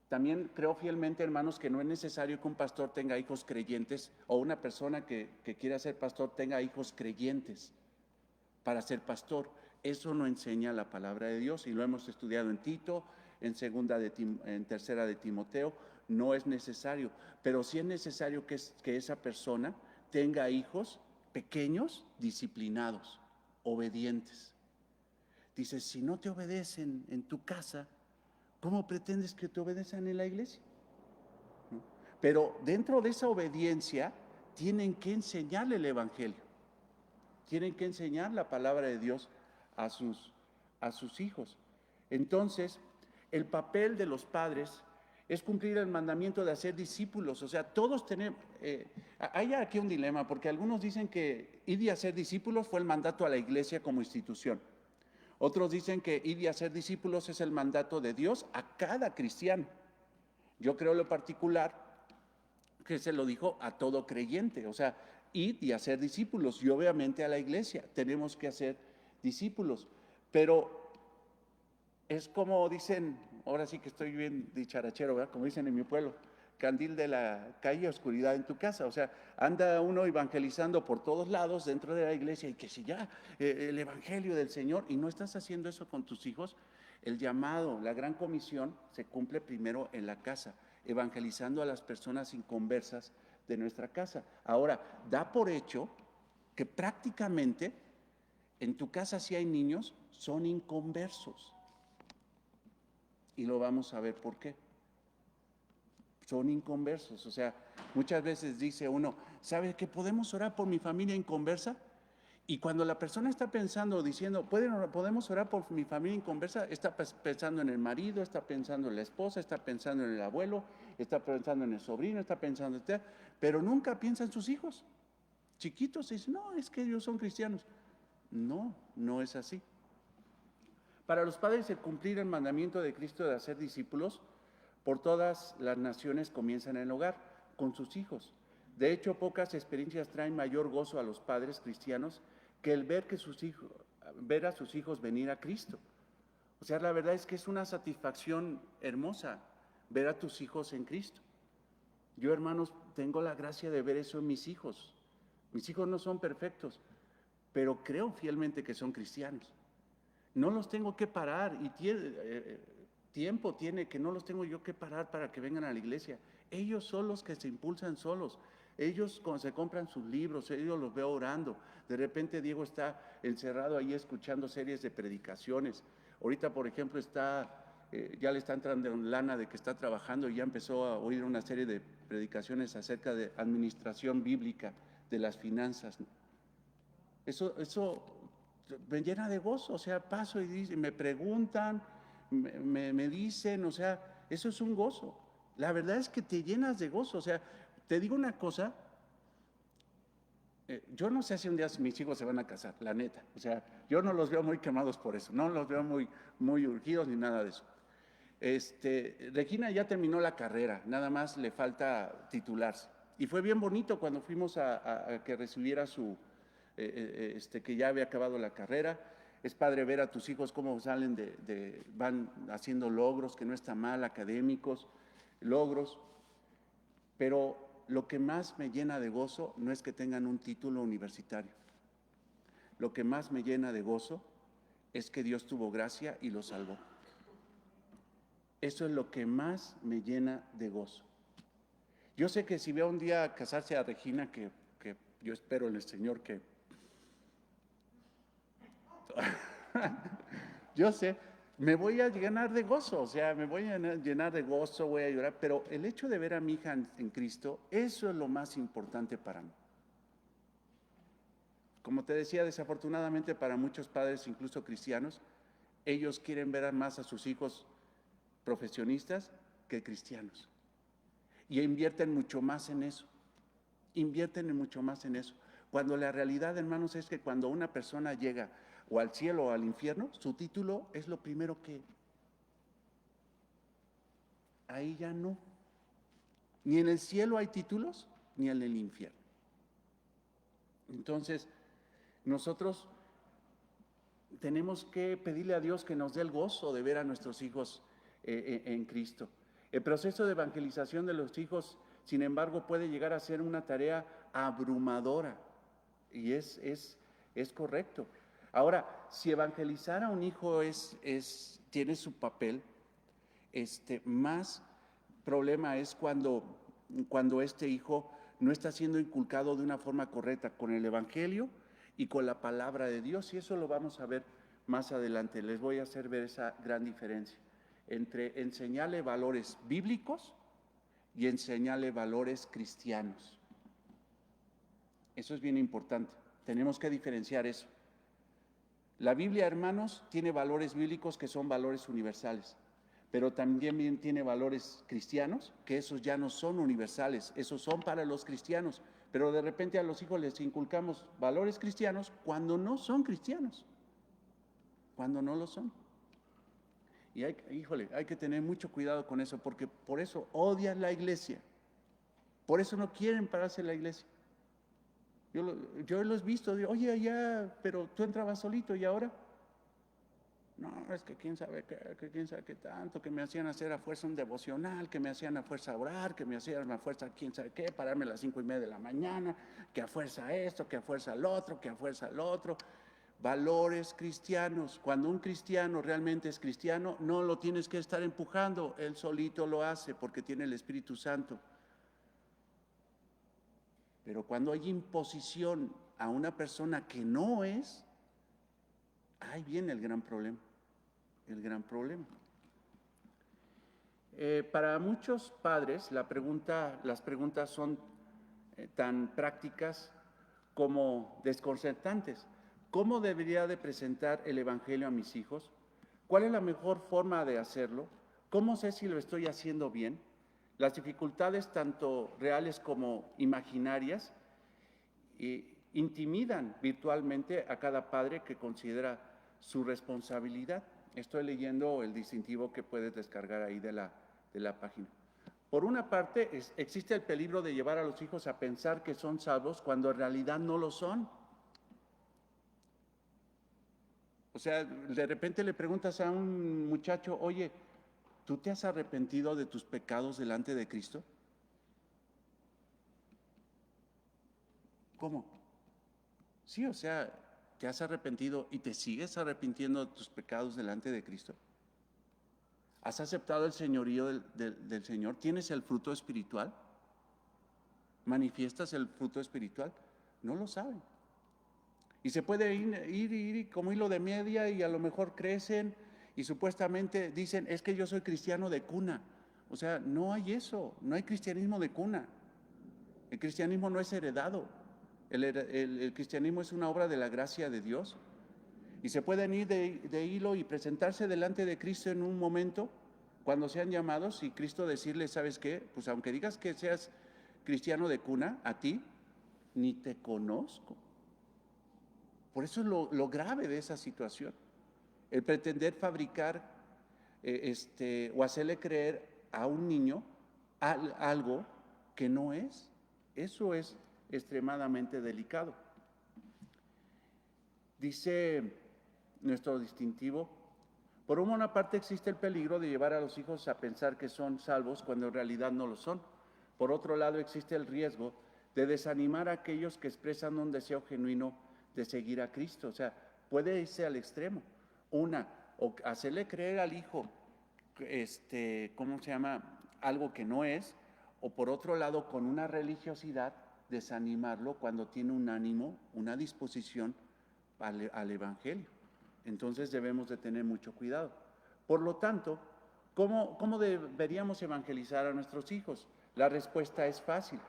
A: También creo fielmente, hermanos, que no es necesario que un pastor tenga hijos creyentes o una persona que quiera ser pastor tenga hijos creyentes para ser pastor. Eso no enseña la palabra de Dios y lo hemos estudiado en Tito, en tercera de Timoteo. No es necesario, pero sí es necesario que esa persona tenga hijos pequeños, disciplinados, obedientes. Dice, si no te obedecen en tu casa, ¿cómo pretendes que te obedezcan en la iglesia? ¿No? Pero dentro de esa obediencia tienen que enseñarle el evangelio. Tienen que enseñar la palabra de Dios a sus hijos. Entonces, el papel de los padres es cumplir el mandamiento de hacer discípulos. O sea, todos tenemos... hay aquí un dilema, porque algunos dicen que ir y hacer discípulos fue el mandato a la iglesia como institución. Otros dicen que ir y hacer discípulos es el mandato de Dios a cada cristiano. Yo creo en lo particular que se lo dijo a todo creyente, o sea, ir y hacer discípulos, y obviamente a la iglesia tenemos que hacer discípulos, pero es como dicen, ahora sí que estoy bien dicharachero, ¿verdad? Como dicen en mi pueblo, candil de la calle, oscuridad en tu casa. O sea, anda uno evangelizando por todos lados dentro de la iglesia y que si ya el evangelio del Señor y no estás haciendo eso con tus hijos, el llamado, la gran comisión se cumple primero en la casa, evangelizando a las personas inconversas de nuestra casa. Ahora, da por hecho que prácticamente en tu casa si hay niños, son inconversos. Y lo vamos a ver por qué. Son inconversos, o sea, muchas veces dice uno, ¿sabe que podemos orar por mi familia inconversa? Y cuando la persona está pensando, diciendo, podemos orar por mi familia inconversa, está pensando en el marido, está pensando en la esposa, está pensando en el abuelo, está pensando en el sobrino, está pensando en pero nunca piensa en sus hijos. Chiquitos, y dice, no, es que ellos son cristianos. No, no es así. Para los padres, el cumplir el mandamiento de Cristo de hacer discípulos por todas las naciones comienza en el hogar, con sus hijos. De hecho, pocas experiencias traen mayor gozo a los padres cristianos que el ver a sus hijos venir a Cristo. O sea, la verdad es que es una satisfacción hermosa ver a tus hijos en Cristo. Yo, hermanos, tengo la gracia de ver eso en mis hijos. Mis hijos no son perfectos, pero creo fielmente que son cristianos. No los tengo que parar y tiempo tiene que no los tengo yo que parar para que vengan a la iglesia. Ellos son los que se impulsan solos. Ellos cuando se compran sus libros, ellos los veo orando. De repente Diego está encerrado ahí escuchando series de predicaciones. Ahorita, por ejemplo, ya le está entrando en lana de que está trabajando y ya empezó a oír una serie de predicaciones acerca de administración bíblica de las finanzas. Eso me llena de gozo, o sea, paso y me preguntan, me dicen, o sea, eso es un gozo. La verdad es que te llenas de gozo. O sea, te digo una cosa, yo no sé si un día mis hijos se van a casar, la neta. O sea, yo no los veo muy quemados por eso, no los veo muy urgidos ni nada de eso. Regina ya terminó la carrera, nada más le falta titularse. Y fue bien bonito cuando fuimos a que recibiera que ya había acabado la carrera. Es padre ver a tus hijos cómo salen van haciendo logros, que no está mal, académicos, logros. Pero lo que más me llena de gozo no es que tengan un título universitario. Lo que más me llena de gozo es que Dios tuvo gracia y los salvó. Eso es lo que más me llena de gozo. Yo sé que si veo un día casarse a Regina, que yo espero en el Señor que... yo sé, me voy a llenar de gozo, o sea, me voy a llenar de gozo, voy a llorar, pero el hecho de ver a mi hija en Cristo, eso es lo más importante para mí. Como te decía, desafortunadamente para muchos padres, incluso cristianos, ellos quieren ver más a sus hijos profesionistas que cristianos. Y invierten mucho más en eso. Cuando la realidad, hermanos, es que cuando una persona llega o al cielo o al infierno, su título es lo primero que... Ahí ya no. Ni en el cielo hay títulos, ni en el infierno. Entonces, nosotros tenemos que pedirle a Dios que nos dé el gozo de ver a nuestros hijos en Cristo. El proceso de evangelización de los hijos, sin embargo, puede llegar a ser una tarea abrumadora, y es correcto. Ahora, si evangelizar a un hijo tiene su papel, más problema es cuando este hijo no está siendo inculcado de una forma correcta con el evangelio y con la palabra de Dios, y eso lo vamos a ver más adelante. Les voy a hacer ver esa gran diferencia entre enseñarle valores bíblicos y enseñarle valores cristianos. Eso es bien importante, tenemos que diferenciar eso. La Biblia, hermanos, tiene valores bíblicos que son valores universales, pero también tiene valores cristianos, que esos ya no son universales, esos son para los cristianos, pero de repente a los hijos les inculcamos valores cristianos cuando no son cristianos, cuando no lo son. Y hay que tener mucho cuidado con eso, porque por eso odian la iglesia, por eso no quieren pararse en la iglesia. Yo los he visto, digo, oye, ya, pero tú entrabas solito y ahora... No, es que quién sabe qué tanto, que me hacían hacer a fuerza un devocional, que me hacían a fuerza orar, que me hacían a fuerza quién sabe qué, pararme a las 5:30 de la mañana, que a fuerza esto, que a fuerza el otro, que a fuerza el otro. Valores cristianos. Cuando un cristiano realmente es cristiano, no lo tienes que estar empujando, él solito lo hace porque tiene el Espíritu Santo. Pero cuando hay imposición a una persona que no es, ahí viene el gran problema. Para muchos padres las preguntas son tan prácticas como desconcertantes. ¿Cómo debería de presentar el Evangelio a mis hijos? ¿Cuál es la mejor forma de hacerlo? ¿Cómo sé si lo estoy haciendo bien? Las dificultades, tanto reales como imaginarias, intimidan virtualmente a cada padre que considera su responsabilidad. Estoy leyendo el distintivo que puedes descargar ahí de la página. Por una parte, existe el peligro de llevar a los hijos a pensar que son salvos cuando en realidad no lo son. O sea, de repente le preguntas a un muchacho, oye, ¿tú te has arrepentido de tus pecados delante de Cristo? ¿Cómo? Sí, o sea, ¿te has arrepentido y te sigues arrepintiendo de tus pecados delante de Cristo? ¿Has aceptado el señorío del Señor? ¿Tienes el fruto espiritual? ¿Manifiestas el fruto espiritual? No lo saben. Y se puede ir como hilo de media y a lo mejor crecen y supuestamente dicen, es que yo soy cristiano de cuna. O sea, no hay eso, no hay cristianismo de cuna. El cristianismo no es heredado. El cristianismo es una obra de la gracia de Dios. Y se pueden ir de hilo y presentarse delante de Cristo en un momento cuando sean llamados y Cristo decirles, ¿sabes qué? Pues aunque digas que seas cristiano de cuna, a ti ni te conozco. Por eso es lo grave de esa situación. El pretender fabricar o hacerle creer a un niño algo que no es. Eso es extremadamente delicado. Dice nuestro distintivo: por una parte existe el peligro de llevar a los hijos a pensar que son salvos cuando en realidad no lo son. Por otro lado existe el riesgo de desanimar a aquellos que expresan un deseo genuino de seguir a Cristo. O sea, puede irse al extremo. O hacerle creer al hijo, algo que no es, o por otro lado, con una religiosidad, desanimarlo cuando tiene un ánimo, una disposición al Evangelio. Entonces debemos de tener mucho cuidado. Por lo tanto, ¿cómo deberíamos evangelizar a nuestros hijos? La respuesta es fácil,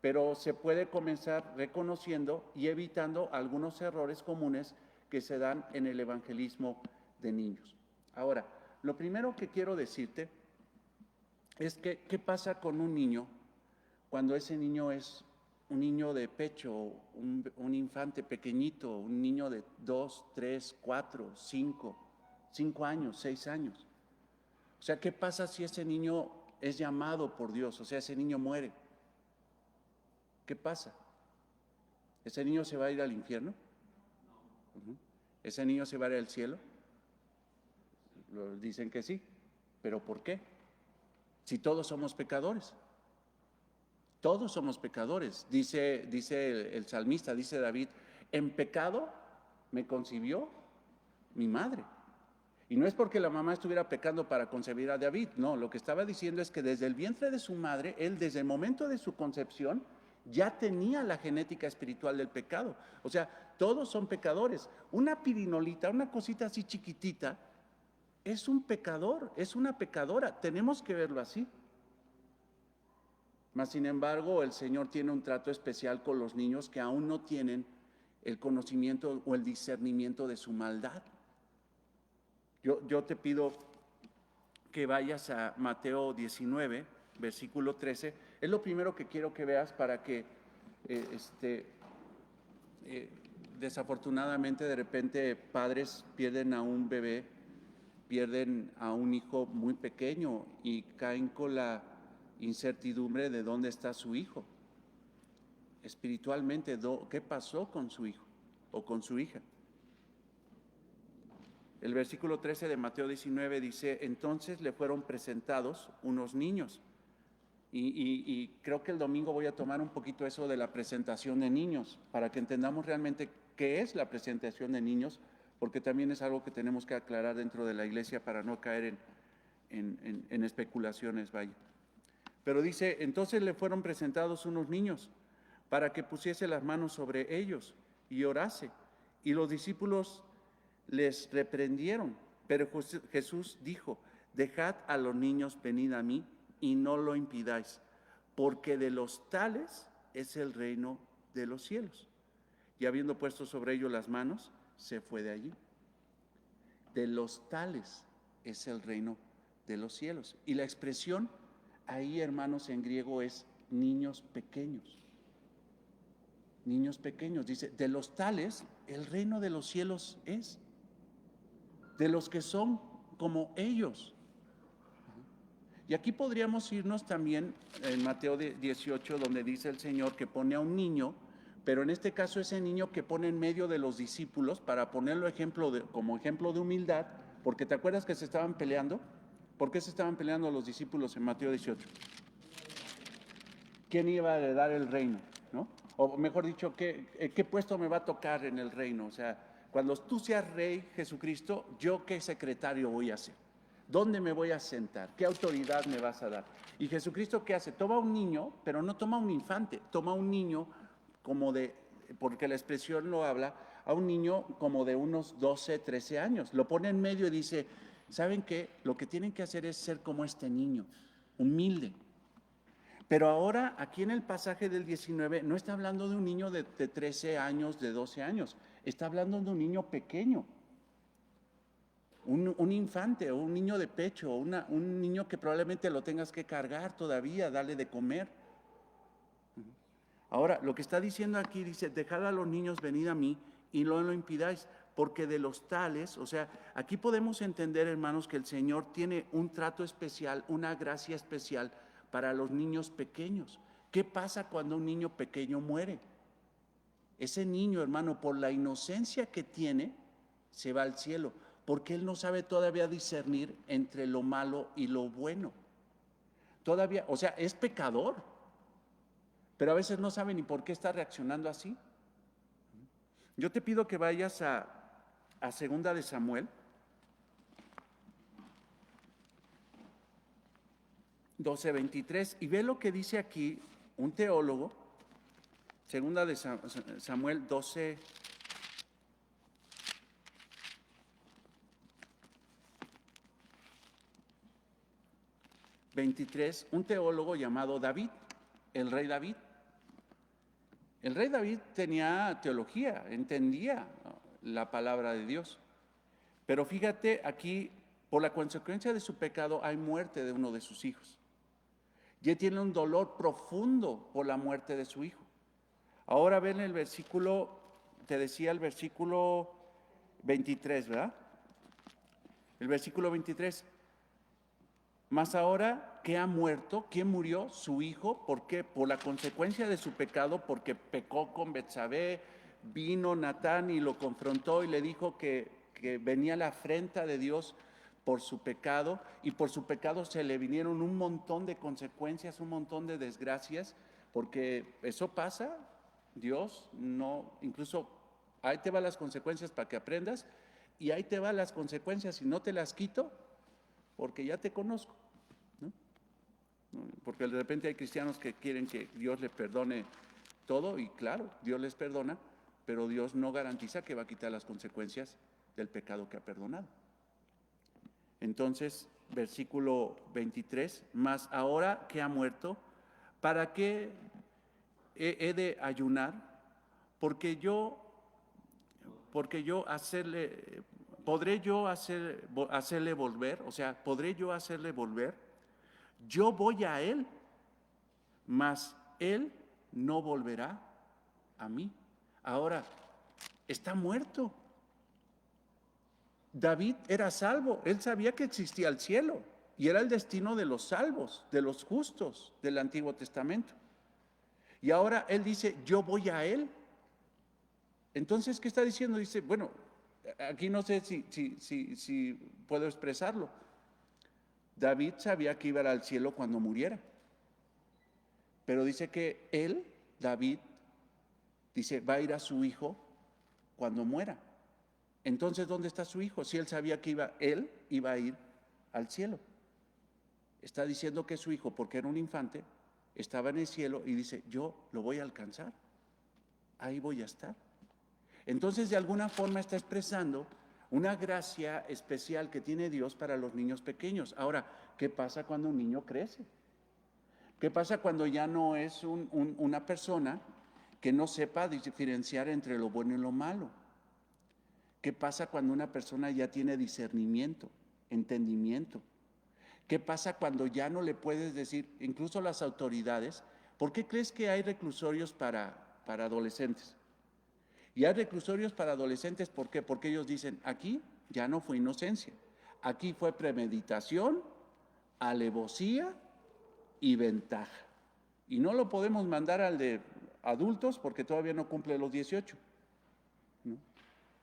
A: pero se puede comenzar reconociendo y evitando algunos errores comunes que se dan en el evangelismo de niños. Ahora, lo primero que quiero decirte es que, ¿qué pasa con un niño cuando ese niño es un niño de pecho, un infante pequeñito, un niño de 2, 3, 4, 5 años, 6 años? O sea, ¿qué pasa si ese niño es llamado por Dios? O sea, ese niño muere. ¿Qué pasa? ¿Ese niño se va a ir al infierno? ¿Ese niño se va a ir al cielo? Dicen que sí, pero ¿por qué? Si todos somos pecadores. Todos somos pecadores. Dice el salmista, dice David: en pecado me concibió mi madre. Y no es porque la mamá estuviera pecando para concebir a David, no, lo que estaba diciendo es que desde el vientre de su madre, él desde el momento de su concepción ya tenía la genética espiritual del pecado. O sea, todos son pecadores. Una pirinolita, una cosita así chiquitita, es un pecador, es una pecadora. Tenemos que verlo así. Mas, sin embargo, el Señor tiene un trato especial con los niños que aún no tienen el conocimiento o el discernimiento de su maldad. Yo te pido que vayas a Mateo 19, versículo 13. Es lo primero que quiero que veas para que desafortunadamente de repente padres pierden a un bebé, pierden a un hijo muy pequeño y caen con la incertidumbre de dónde está su hijo. Espiritualmente, ¿qué pasó con su hijo o con su hija? El versículo 13 de Mateo 19 dice: entonces le fueron presentados unos niños. Y creo que el domingo voy a tomar un poquito eso de la presentación de niños, para que entendamos realmente qué es la presentación de niños, porque también es algo que tenemos que aclarar dentro de la iglesia para no caer en especulaciones, vaya. Pero dice: entonces le fueron presentados unos niños para que pusiese las manos sobre ellos y orase. Y los discípulos les reprendieron, pero Jesús dijo: dejad a los niños venir a mí y no lo impidáis, porque de los tales es el reino de los cielos. Y habiendo puesto sobre ellos las manos, se fue de allí. De los tales es el reino de los cielos. Y la expresión ahí, hermanos, en griego es niños pequeños. Niños pequeños, dice: de los tales el reino de los cielos es. De los que son como ellos. Y aquí podríamos irnos también en Mateo 18, donde dice el Señor que pone a un niño, pero en este caso ese niño que pone en medio de los discípulos para ponerlo como ejemplo de humildad, porque ¿te acuerdas que se estaban peleando? ¿Por qué se estaban peleando los discípulos en Mateo 18? ¿Quién iba a heredar el reino? ¿No? O mejor dicho, ¿qué puesto me va a tocar en el reino? O sea, cuando tú seas rey, Jesucristo, ¿yo qué secretario voy a ser? ¿Dónde me voy a sentar? ¿Qué autoridad me vas a dar? Y Jesucristo, ¿qué hace? Toma un niño, pero no toma un infante, toma un niño porque la expresión lo habla, a un niño como de unos 12, 13 años. Lo pone en medio y dice: ¿saben qué? Lo que tienen que hacer es ser como este niño, humilde. Pero ahora, aquí en el pasaje del 19, no está hablando de un niño de 13 años, de 12 años. Está hablando de un niño pequeño. un infante o un niño de pecho, o un niño que probablemente lo tengas que cargar todavía, darle de comer. Ahora, lo que está diciendo aquí, dice, dejad a los niños venid a mí y no lo impidáis, porque de los tales, o sea, aquí podemos entender, hermanos, que el Señor tiene un trato especial, una gracia especial para los niños pequeños. ¿Qué pasa cuando un niño pequeño muere? Ese niño, hermano, por la inocencia que tiene, se va al cielo, porque él no sabe todavía discernir entre lo malo y lo bueno. Todavía, o sea, es pecador, pero a veces no sabe ni por qué está reaccionando así. Yo te pido que vayas a Segunda de Samuel 12:23 y ve lo que dice aquí un teólogo. Segunda de Samuel 12, 23, un teólogo llamado David, el rey David. El rey David tenía teología, entendía la palabra de Dios. Pero fíjate aquí, por la consecuencia de su pecado hay muerte de uno de sus hijos. Y él tiene un dolor profundo por la muerte de su hijo. Ahora ven el versículo, te decía el versículo 23, ¿verdad? El versículo 23. Mas ahora que ha muerto, ¿quién murió? Su hijo. ¿Por qué? Por la consecuencia de su pecado, porque pecó con Betsabé. Vino Natán y lo confrontó y le dijo que venía la afrenta de Dios por su pecado, y por su pecado se le vinieron un montón de consecuencias, un montón de desgracias, porque eso pasa. Dios no, incluso ahí te van las consecuencias para que aprendas, y ahí te van las consecuencias y no te las quito porque ya te conozco, ¿no? Porque de repente hay cristianos que quieren que Dios les perdone todo, y claro, Dios les perdona, pero Dios no garantiza que va a quitar las consecuencias del pecado que ha perdonado. Entonces, versículo 23, mas ahora que ha muerto, ¿para qué he de ayunar? Porque yo hacerle, podré yo hacerle volver, o sea, podré yo hacerle volver. Yo voy a él, mas él no volverá a mí. Ahora, está muerto. David era salvo, él sabía que existía el cielo y era el destino de los salvos, de los justos del Antiguo Testamento. Y ahora él dice, yo voy a él. Entonces, ¿qué está diciendo? Dice, bueno, aquí no sé si puedo expresarlo. David sabía que iba al cielo cuando muriera, pero dice que él, David, dice, va a ir a su hijo cuando muera. Entonces, ¿dónde está su hijo? Si él sabía que él iba a ir al cielo. Está diciendo que su hijo, porque era un infante, estaba en el cielo y dice, yo lo voy a alcanzar, ahí voy a estar. Entonces, de alguna forma está expresando una gracia especial que tiene Dios para los niños pequeños. Ahora, ¿qué pasa cuando un niño crece? ¿Qué pasa cuando ya no es una persona que no sepa diferenciar entre lo bueno y lo malo? ¿Qué pasa cuando una persona ya tiene discernimiento, entendimiento? ¿Qué pasa cuando ya no le puedes decir, incluso las autoridades, ¿por qué crees que hay reclusorios para adolescentes? Y hay reclusorios para adolescentes, ¿por qué? Porque ellos dicen, aquí ya no fue inocencia, aquí fue premeditación, alevosía y ventaja. Y no lo podemos mandar al de adultos porque todavía no cumple los 18, ¿no?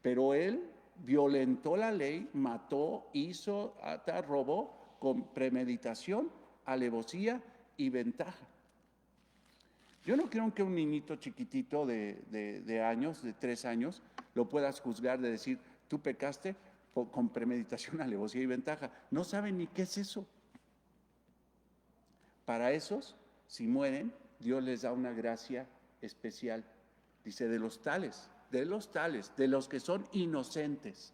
A: Pero él violentó la ley, mató, hizo, robó con premeditación, alevosía y ventaja. Yo no creo que un niñito chiquitito de años, de 3 años, lo puedas juzgar de decir, tú pecaste con premeditación, alevosía y ventaja. No saben ni qué es eso. Para esos, si mueren, Dios les da una gracia especial. Dice, de los tales, de los que son inocentes,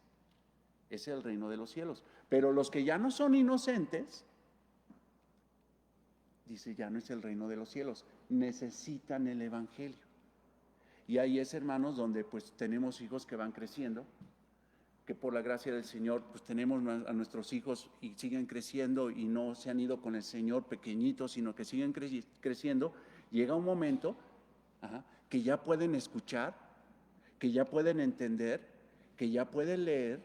A: es el reino de los cielos. Pero los que ya no son inocentes, dice, ya no es el reino de los cielos, necesitan el evangelio. Y ahí es, hermanos, donde pues tenemos hijos que van creciendo que por la gracia del Señor pues tenemos a nuestros hijos y siguen creciendo y no se han ido con el Señor pequeñitos, sino que siguen creciendo, llega un momento que ya pueden escuchar, que ya pueden entender, que ya pueden leer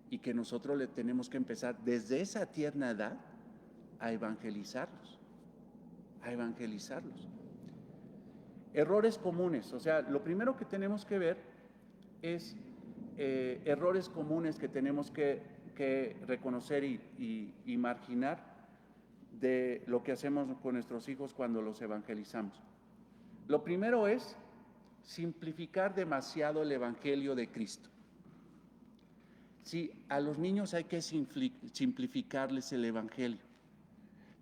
A: y que nosotros le tenemos que empezar desde esa tierna edad a evangelizarlos, a evangelizarlos. Errores comunes, o sea, lo primero que tenemos que ver es errores comunes que tenemos que reconocer y marginar de lo que hacemos con nuestros hijos cuando los evangelizamos. Lo primero es simplificar demasiado el evangelio de Cristo. Sí, a los niños hay que simplificarles el evangelio.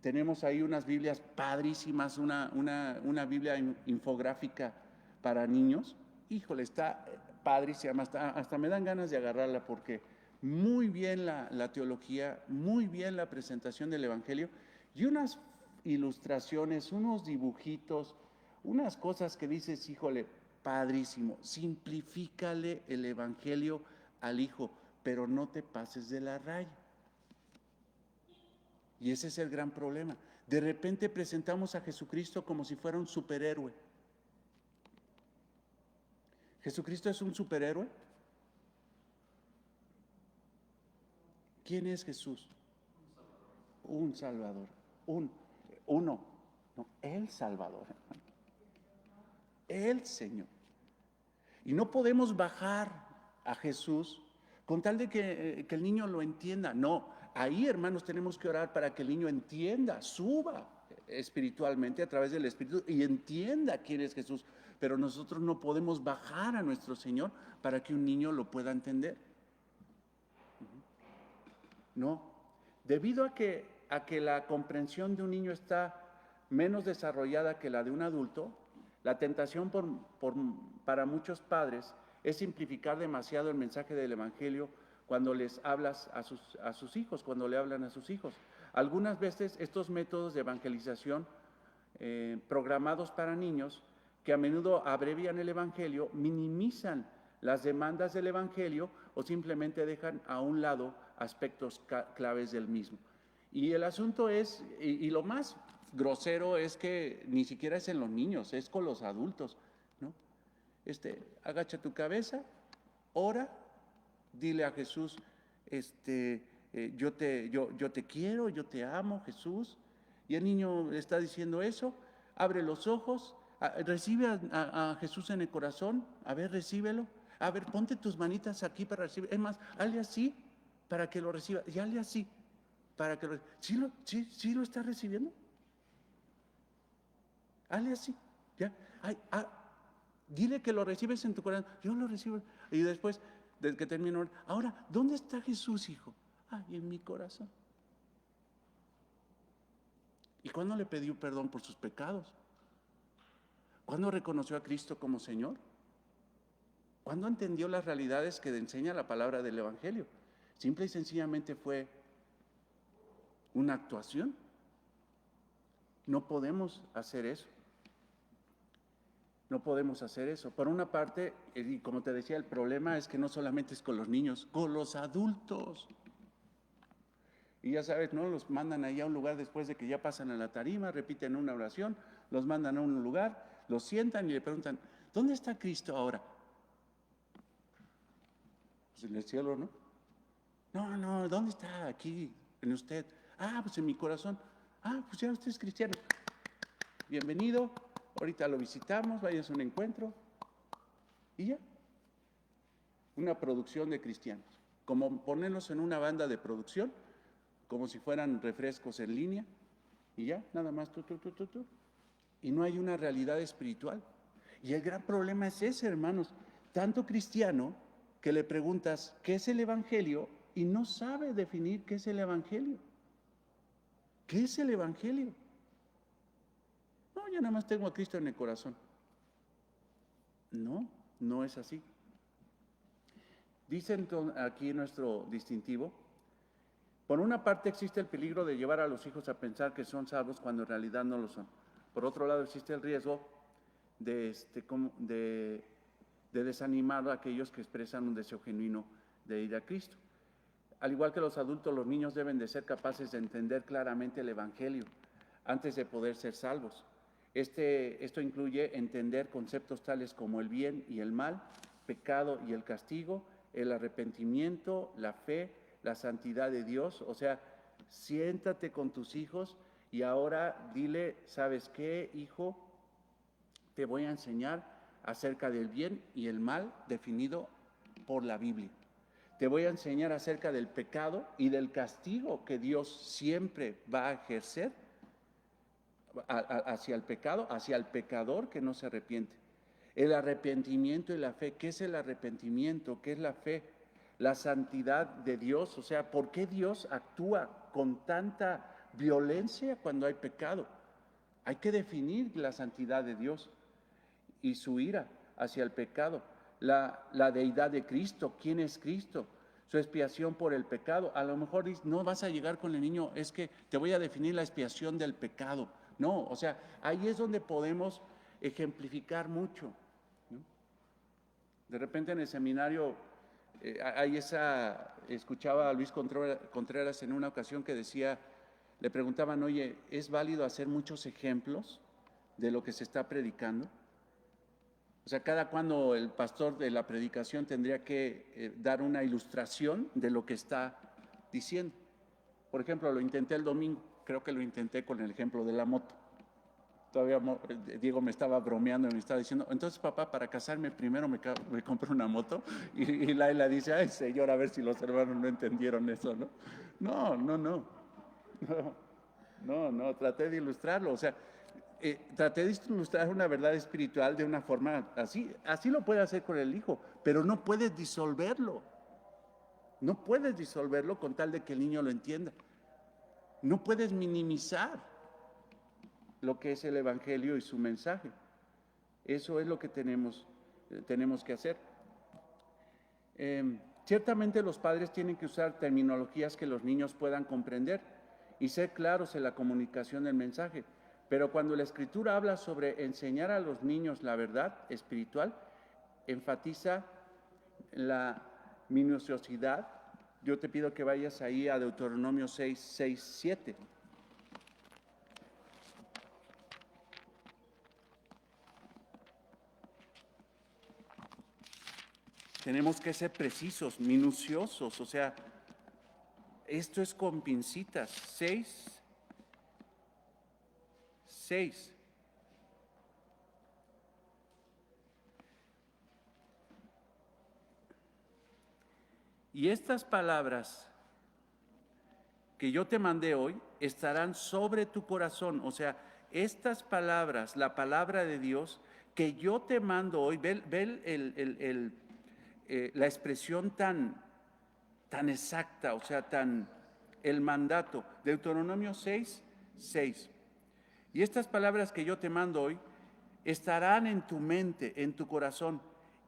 A: Tenemos ahí unas Biblias padrísimas, una Biblia infográfica para niños. Híjole, está padrísima, hasta me dan ganas de agarrarla porque muy bien la teología, muy bien la presentación del evangelio y unas ilustraciones, unos dibujitos, unas cosas que dices, híjole, padrísimo, simplifícale el evangelio al hijo, pero no te pases de la raya. Y ese es el gran problema. De repente presentamos a Jesucristo como si fuera un superhéroe. ¿Jesucristo es un superhéroe? ¿Quién es Jesús? Un Salvador. Uno. No, el Salvador. El Señor. Y no podemos bajar a Jesús con tal de que el niño lo entienda. No, ahí, hermanos, tenemos que orar para que el niño entienda, suba espiritualmente a través del Espíritu y entienda quién es Jesús. Pero nosotros no podemos bajar a nuestro Señor para que un niño lo pueda entender. No, debido a que la comprensión de un niño está menos desarrollada que la de un adulto, la tentación para muchos padres es simplificar demasiado el mensaje del Evangelio cuando les hablas a sus hijos, cuando le hablan a sus hijos. Algunas veces estos métodos de evangelización programados para niños, que a menudo abrevian el Evangelio, minimizan las demandas del Evangelio o simplemente dejan a un lado aspectos claves del mismo. Y el asunto es, y lo más grosero es que ni siquiera es en los niños, es con los adultos, ¿no? Agacha tu cabeza, ora, dile a Jesús, yo te quiero, yo te amo, Jesús. Y el niño está diciendo eso, abre los ojos, recibe a Jesús en el corazón, a ver, recíbelo. A ver, ponte tus manitas aquí para recibir. Es más, hazle así para que lo reciba. Y hazle así para que lo reciba. ¿Sí lo está recibiendo? Hazle así. ¿Ya? Dile que lo recibes en tu corazón. Yo lo recibo. Y después, desde que termino, ahora, ¿dónde está Jesús, hijo? En mi corazón. ¿Y cuándo le pidió perdón por sus pecados? ¿Cuándo reconoció a Cristo como Señor? ¿Cuándo entendió las realidades que enseña la palabra del Evangelio? Simple y sencillamente fue una actuación. No podemos hacer eso. No podemos hacer eso. Por una parte, y como te decía, el problema es que no solamente es con los niños, con los adultos. Y ya sabes, ¿no? Los mandan ahí a un lugar después de que ya pasan a la tarima, repiten una oración, los mandan a un lugar, los sientan y le preguntan, ¿dónde está Cristo ahora? Pues en el cielo, ¿no? No, ¿dónde está? Aquí, en usted. Pues en mi corazón. Pues ya usted es cristiano. Bienvenido, ahorita lo visitamos, vayas a un encuentro. Y ya. Una producción de cristianos. Como ponerlos en una banda de producción, como si fueran refrescos en línea. Y ya, nada más tú. Y no hay una realidad espiritual. Y el gran problema es ese, hermanos. Tanto cristiano que le preguntas, ¿qué es el Evangelio? Y no sabe definir qué es el Evangelio. ¿Qué es el Evangelio? No, yo nada más tengo a Cristo en el corazón. No es así. Dice aquí nuestro distintivo, por una parte existe el peligro de llevar a los hijos a pensar que son salvos cuando en realidad no lo son. Por otro lado existe el riesgo de desanimar a aquellos que expresan un deseo genuino de ir a Cristo. Al igual que los adultos, los niños deben de ser capaces de entender claramente el Evangelio antes de poder ser salvos. Esto incluye entender conceptos tales como el bien y el mal, pecado y el castigo, el arrepentimiento, la fe, la santidad de Dios. O sea, siéntate con tus hijos y ahora dile, ¿sabes qué, hijo? Te voy a enseñar acerca del bien y el mal definido por la Biblia. Te voy a enseñar acerca del pecado y del castigo que Dios siempre va a ejercer hacia el pecado, hacia el pecador que no se arrepiente. El arrepentimiento y la fe. ¿Qué es el arrepentimiento? ¿Qué es la fe? La santidad de Dios. O sea, ¿por qué Dios actúa con tanta violencia cuando hay pecado? Hay que definir la santidad de Dios y su ira hacia el pecado. La deidad de Cristo. ¿Quién es Cristo? Su expiación por el pecado. A lo mejor no vas a llegar con el niño, es que te voy a definir la expiación del pecado. No, o sea, ahí es donde podemos ejemplificar mucho, ¿no? De repente en el seminario escuchaba a Luis Contreras en una ocasión que decía, le preguntaban, oye, ¿es válido hacer muchos ejemplos de lo que se está predicando? O sea, cada cuando el pastor de la predicación tendría que dar una ilustración de lo que está diciendo. Por ejemplo, lo intenté el domingo, creo que lo intenté con el ejemplo de la moto. Todavía Diego me estaba bromeando y me estaba diciendo, entonces papá, para casarme primero me compro una moto. Y Laila dice, ay señor, a ver si los hermanos no entendieron eso, ¿no? No, traté de ilustrarlo, o sea, traté de ilustrar una verdad espiritual de una forma así lo puede hacer con el hijo, pero no puedes disolverlo. No puedes disolverlo con tal de que el niño lo entienda. No puedes minimizar lo que es el Evangelio y su mensaje. Eso es lo que tenemos que hacer. Ciertamente los padres tienen que usar terminologías que los niños puedan comprender y ser claros en la comunicación del mensaje. Pero cuando la Escritura habla sobre enseñar a los niños la verdad espiritual, enfatiza la minuciosidad. Yo te pido que vayas ahí a Deuteronomio 6:7. Tenemos que ser precisos, minuciosos, o sea, esto es con pincitas. 6. Y estas palabras que yo te mandé hoy estarán sobre tu corazón. O sea, estas palabras, la palabra de Dios que yo te mando hoy, ve la expresión tan exacta, o sea, el mandato. Deuteronomio 6:6. Y estas palabras que yo te mando hoy estarán en tu mente, en tu corazón,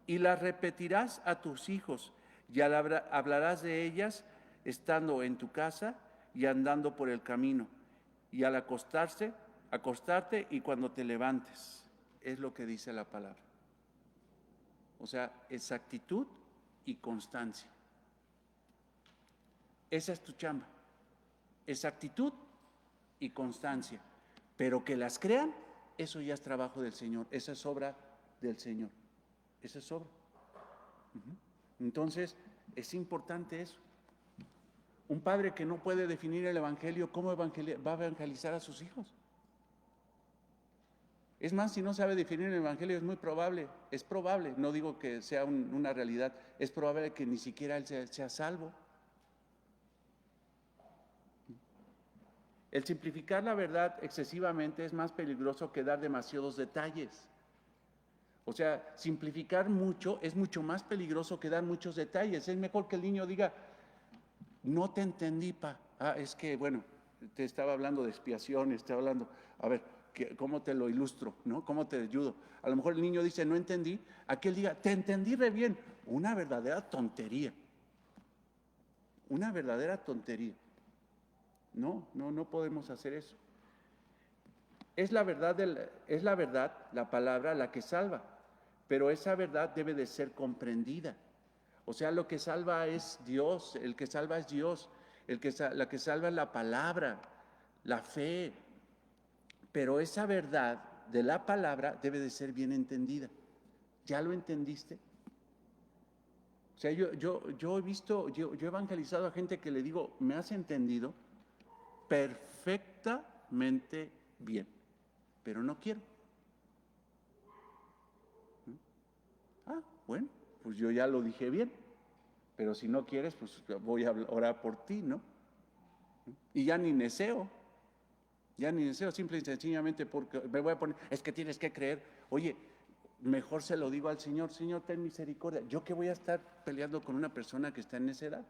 A: y las repetirás a tus hijos, y hablarás de ellas estando en tu casa y andando por el camino, y al acostarte y cuando te levantes. Es lo que dice la palabra. O sea, exactitud y constancia. Esa es tu chamba. Exactitud y constancia. Pero que las crean, eso ya es trabajo del Señor. Esa es obra del Señor. Esa es obra. Entonces, es importante eso. Un padre que no puede definir el Evangelio, ¿cómo va a evangelizar a sus hijos? Es más, si no sabe definir el Evangelio, es probable, no digo que sea una realidad, es probable que ni siquiera él sea salvo. El simplificar la verdad excesivamente es más peligroso que dar demasiados detalles. O sea, simplificar mucho es mucho más peligroso que dar muchos detalles. Es mejor que el niño diga, no te entendí, pa. Es que, bueno, te estaba hablando de expiación, estaba hablando, a ver, ¿cómo te lo ilustro? ¿No? ¿Cómo te ayudo? A lo mejor el niño dice, no entendí. Aquel diga, te entendí re bien. Una verdadera tontería. Una verdadera tontería. No podemos hacer eso. Es la verdad, la palabra, la que salva, pero esa verdad debe de ser comprendida. O sea, lo que salva es Dios, el que salva es Dios, la que salva es la palabra, la fe. Pero esa verdad de la palabra debe de ser bien entendida. ¿Ya lo entendiste? O sea, yo he visto, yo he evangelizado a gente que le digo, ¿me has entendido? Perfectamente bien, pero no quiero. Ah, bueno, pues yo ya lo dije bien, pero si no quieres, pues voy a orar por ti, ¿no? Y ya ni deseo, simple y sencillamente porque me voy a poner, es que tienes que creer, oye, mejor se lo digo al Señor, Señor, ten misericordia. ¿Yo qué voy a estar peleando con una persona que está en esa edad?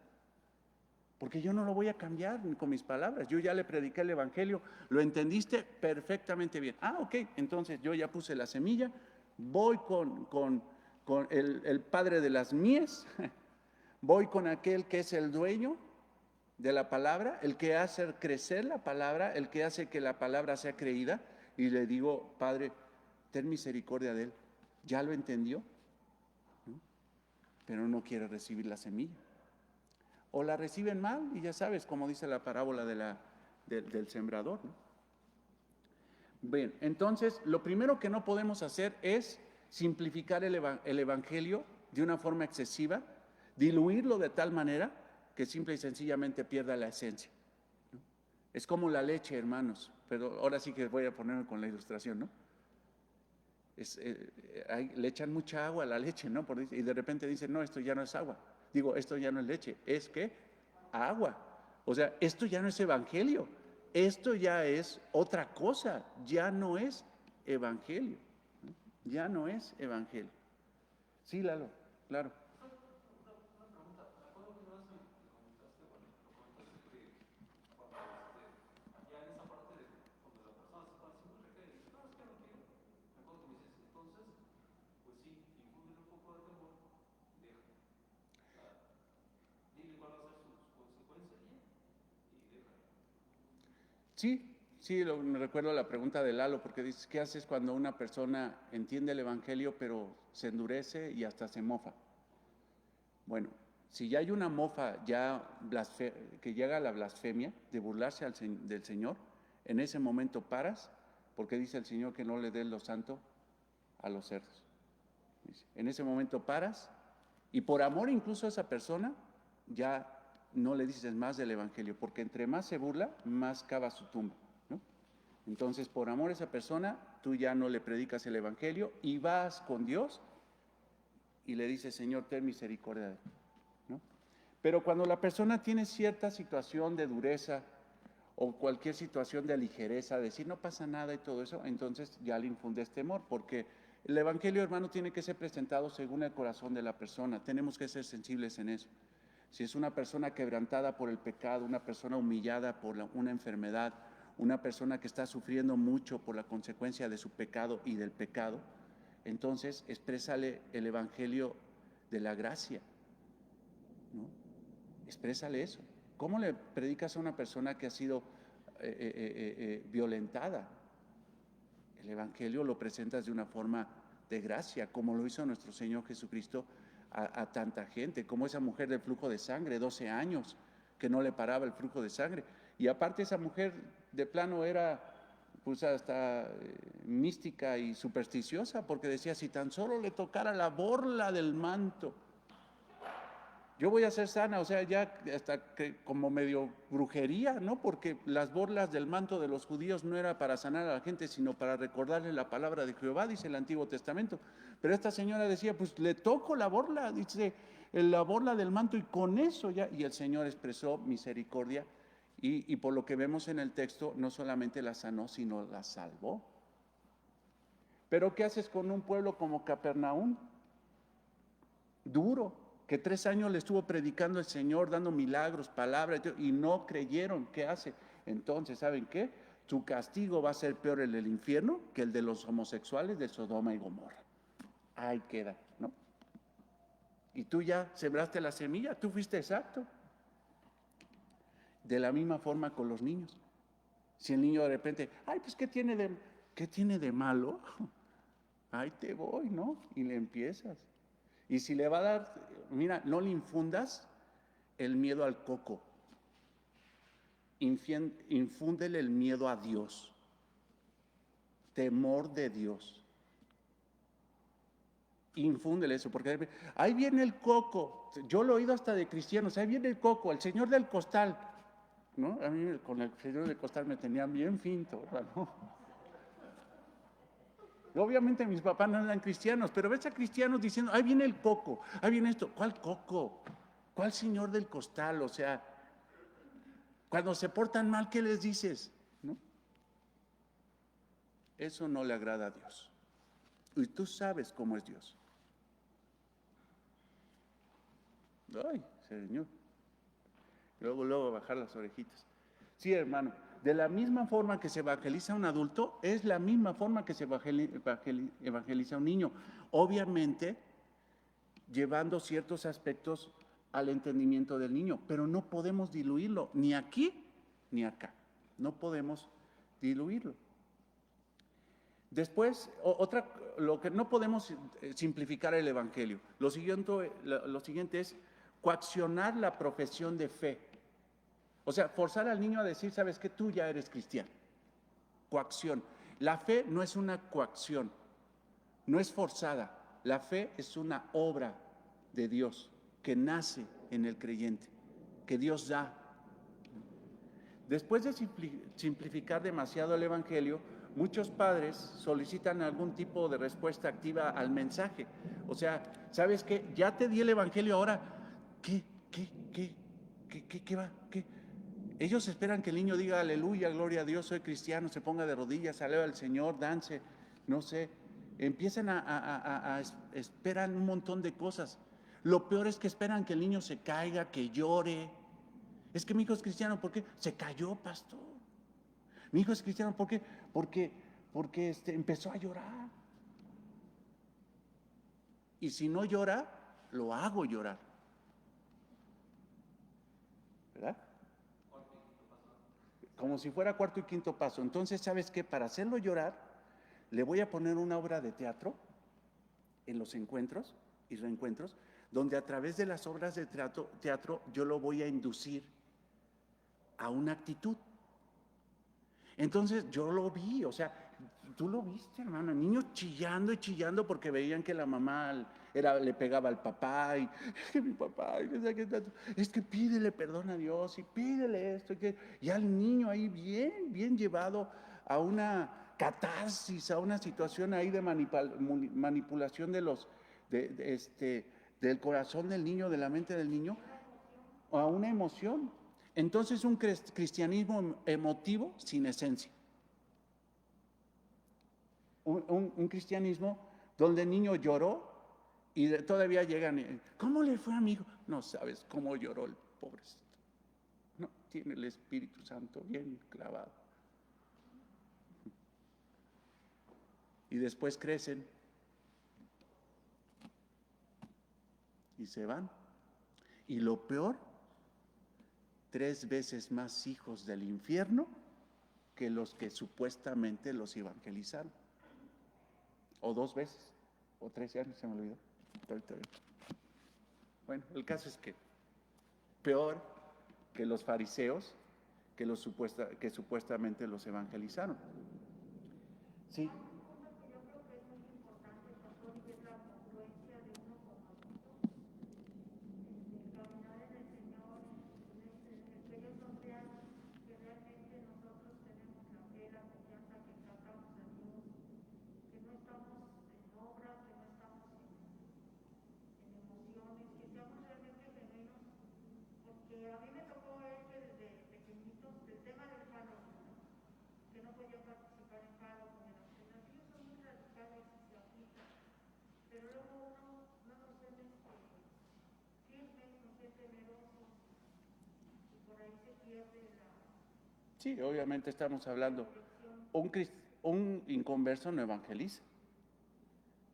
A: Porque yo no lo voy a cambiar con mis palabras. Yo ya le prediqué el Evangelio, lo entendiste perfectamente bien. Ah, ok, entonces yo ya puse la semilla, voy con el padre de las mies, voy con aquel que es el dueño de la palabra, el que hace crecer la palabra, el que hace que la palabra sea creída, y le digo, Padre, ten misericordia de él. ¿Ya lo entendió? ¿No? Pero no quiere recibir la semilla. O la reciben mal, y ya sabes, como dice la parábola del sembrador, ¿no? Bien, entonces, lo primero que no podemos hacer es simplificar el Evangelio de una forma excesiva, diluirlo de tal manera que simple y sencillamente pierda la esencia, ¿no? Es como la leche, hermanos, pero ahora sí que voy a ponerme con la ilustración, ¿no? Le echan mucha agua a la leche, ¿no? Y de repente dicen, no, esto ya no es agua. Digo, esto ya no es leche, es que agua. O sea, esto ya no es evangelio, esto ya es otra cosa, ya no es evangelio, ¿no? Ya no es evangelio. Sí, Lalo, claro. Sí, sí, me recuerdo la pregunta de Lalo, porque dices, ¿qué haces cuando una persona entiende el Evangelio pero se endurece y hasta se mofa? Bueno, si ya hay una mofa que llega a la blasfemia de burlarse del Señor, en ese momento paras, porque dice el Señor que no le des lo santo a los cerdos. En ese momento paras y por amor incluso a esa persona ya no le dices más del Evangelio, porque entre más se burla, más cava su tumba, ¿no? Entonces, por amor a esa persona, tú ya no le predicas el Evangelio y vas con Dios y le dices, Señor, ten misericordia de él, ¿no? Pero cuando la persona tiene cierta situación de dureza o cualquier situación de ligereza, decir no pasa nada y todo eso, entonces ya le infundes temor, porque el Evangelio, hermano, tiene que ser presentado según el corazón de la persona. Tenemos que ser sensibles en eso. Si es una persona quebrantada por el pecado, una persona humillada por una enfermedad, una persona que está sufriendo mucho por la consecuencia de su pecado y del pecado, entonces exprésale el Evangelio de la gracia, ¿no? Exprésale eso. ¿Cómo le predicas a una persona que ha sido violentada? El Evangelio lo presentas de una forma de gracia, como lo hizo nuestro Señor Jesucristo a tanta gente, como esa mujer del flujo de sangre, 12 años, que no le paraba el flujo de sangre. Y aparte esa mujer de plano era pues hasta mística y supersticiosa, porque decía, si tan solo le tocara la borla del manto, yo voy a ser sana. O sea, ya hasta que como medio brujería, ¿no? Porque las borlas del manto de los judíos no era para sanar a la gente, sino para recordarle la palabra de Jehová, dice el Antiguo Testamento. Pero esta señora decía, pues le toco la borla, dice, la borla del manto, y con eso ya, y el Señor expresó misericordia, y por lo que vemos en el texto, no solamente la sanó, sino la salvó. Pero ¿qué haces con un pueblo como Capernaum? Duro, que 3 años le estuvo predicando el Señor, dando milagros, palabras, y no creyeron. ¿Qué hace? Entonces, ¿saben qué? Su castigo va a ser peor el del infierno que el de los homosexuales de Sodoma y Gomorra. Ahí queda, ¿no? Y tú ya sembraste la semilla, tú fuiste exacto. De la misma forma con los niños. Si el niño de repente, ay, pues ¿qué tiene de malo? Ahí te voy, ¿no? Y le empiezas. Y si le va a dar mira, no le infundas el miedo al coco. Infúndele el miedo a Dios, temor de Dios. Infúndele eso, porque ahí viene el coco. Yo lo he oído hasta de cristianos, ahí viene el coco, el señor del costal, ¿no? A mí con el señor del costal me tenían bien finto, ¿no? Obviamente mis papás no eran cristianos, pero ves a cristianos diciendo, ahí viene el coco, ahí viene esto. ¿Cuál coco? ¿Cuál señor del costal? O sea, cuando se portan mal, ¿qué les dices? ¿No? Eso no le agrada a Dios. Y tú sabes cómo es Dios. Ay, Señor. Luego bajar las orejitas. Sí, hermano. De la misma forma que se evangeliza a un adulto, es la misma forma que se evangeliza a un niño. Obviamente, llevando ciertos aspectos al entendimiento del niño, pero no podemos diluirlo, ni aquí ni acá. No podemos diluirlo. Después, lo que no podemos simplificar el evangelio. Lo siguiente es coaccionar la profesión de fe. O sea, forzar al niño a decir, sabes que tú ya eres cristiano. Coacción. La fe no es una coacción, no es forzada. La fe es una obra de Dios que nace en el creyente, que Dios da. Después de simplificar demasiado el evangelio, muchos padres solicitan algún tipo de respuesta activa al mensaje. O sea, ¿sabes qué? Ya te di el evangelio, ahora, ¿qué va? ¿Qué? Ellos esperan que el niño diga, aleluya, gloria a Dios, soy cristiano, se ponga de rodillas, alaba al Señor, dance, no sé. Empiezan esperan un montón de cosas. Lo peor es que esperan que el niño se caiga, que llore. Es que mi hijo es cristiano, ¿por qué? Se cayó, pastor. Mi hijo es cristiano, ¿por qué? Porque empezó a llorar. Y si no llora, lo hago llorar. ¿Verdad? Como si fuera cuarto y quinto paso. Entonces, ¿sabes qué? Para hacerlo llorar, le voy a poner una obra de teatro en los encuentros y reencuentros, donde a través de las obras de teatro yo lo voy a inducir a una actitud. Entonces yo lo vi, o sea, tú lo viste, hermano, niños chillando y chillando porque veían que la mamá le pegaba al papá y que mi papá, es que pídele perdón a Dios y pídele esto y al niño ahí bien llevado a una catarsis, a una situación ahí de manipulación del corazón del niño, de la mente del niño, a una emoción. Entonces un cristianismo emotivo sin esencia. Un cristianismo donde el niño lloró y todavía llegan, ¿cómo le fue, amigo? No sabes cómo lloró el pobrecito. No, tiene el Espíritu Santo bien clavado. Y después crecen y se van. Y lo peor, 3 veces más hijos del infierno que los que supuestamente los evangelizaron. O 2 veces, o 13 años, se me olvidó. Bueno, el caso es que peor que los fariseos que supuestamente los evangelizaron. Sí. Sí, obviamente estamos hablando, un inconverso no evangeliza.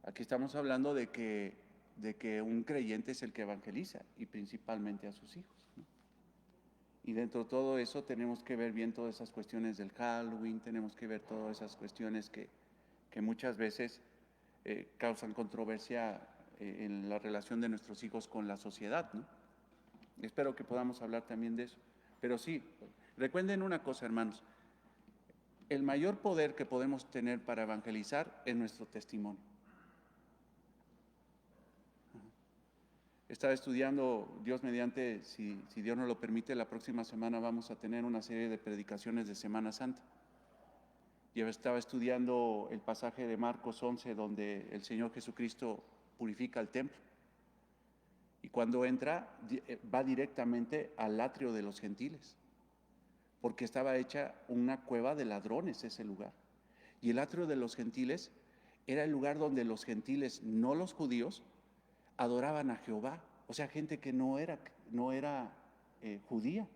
A: Aquí estamos hablando de que un creyente es el que evangeliza y principalmente a sus hijos, ¿no? Y dentro de todo eso tenemos que ver bien todas esas cuestiones del Halloween, tenemos que ver todas esas cuestiones que muchas veces causan controversia en la relación de nuestros hijos con la sociedad, ¿no? Espero que podamos hablar también de eso. Pero sí, recuerden una cosa, hermanos, el mayor poder que podemos tener para evangelizar es nuestro testimonio. Estaba estudiando, Dios mediante, si Dios nos lo permite, la próxima semana vamos a tener una serie de predicaciones de Semana Santa. Yo estaba estudiando el pasaje de Marcos 11, donde el Señor Jesucristo purifica el templo. Y cuando entra, va directamente al atrio de los gentiles, porque estaba hecha una cueva de ladrones ese lugar. Y el atrio de los gentiles era el lugar donde los gentiles, no los judíos, adoraban a Jehová. O sea, gente que no era judía.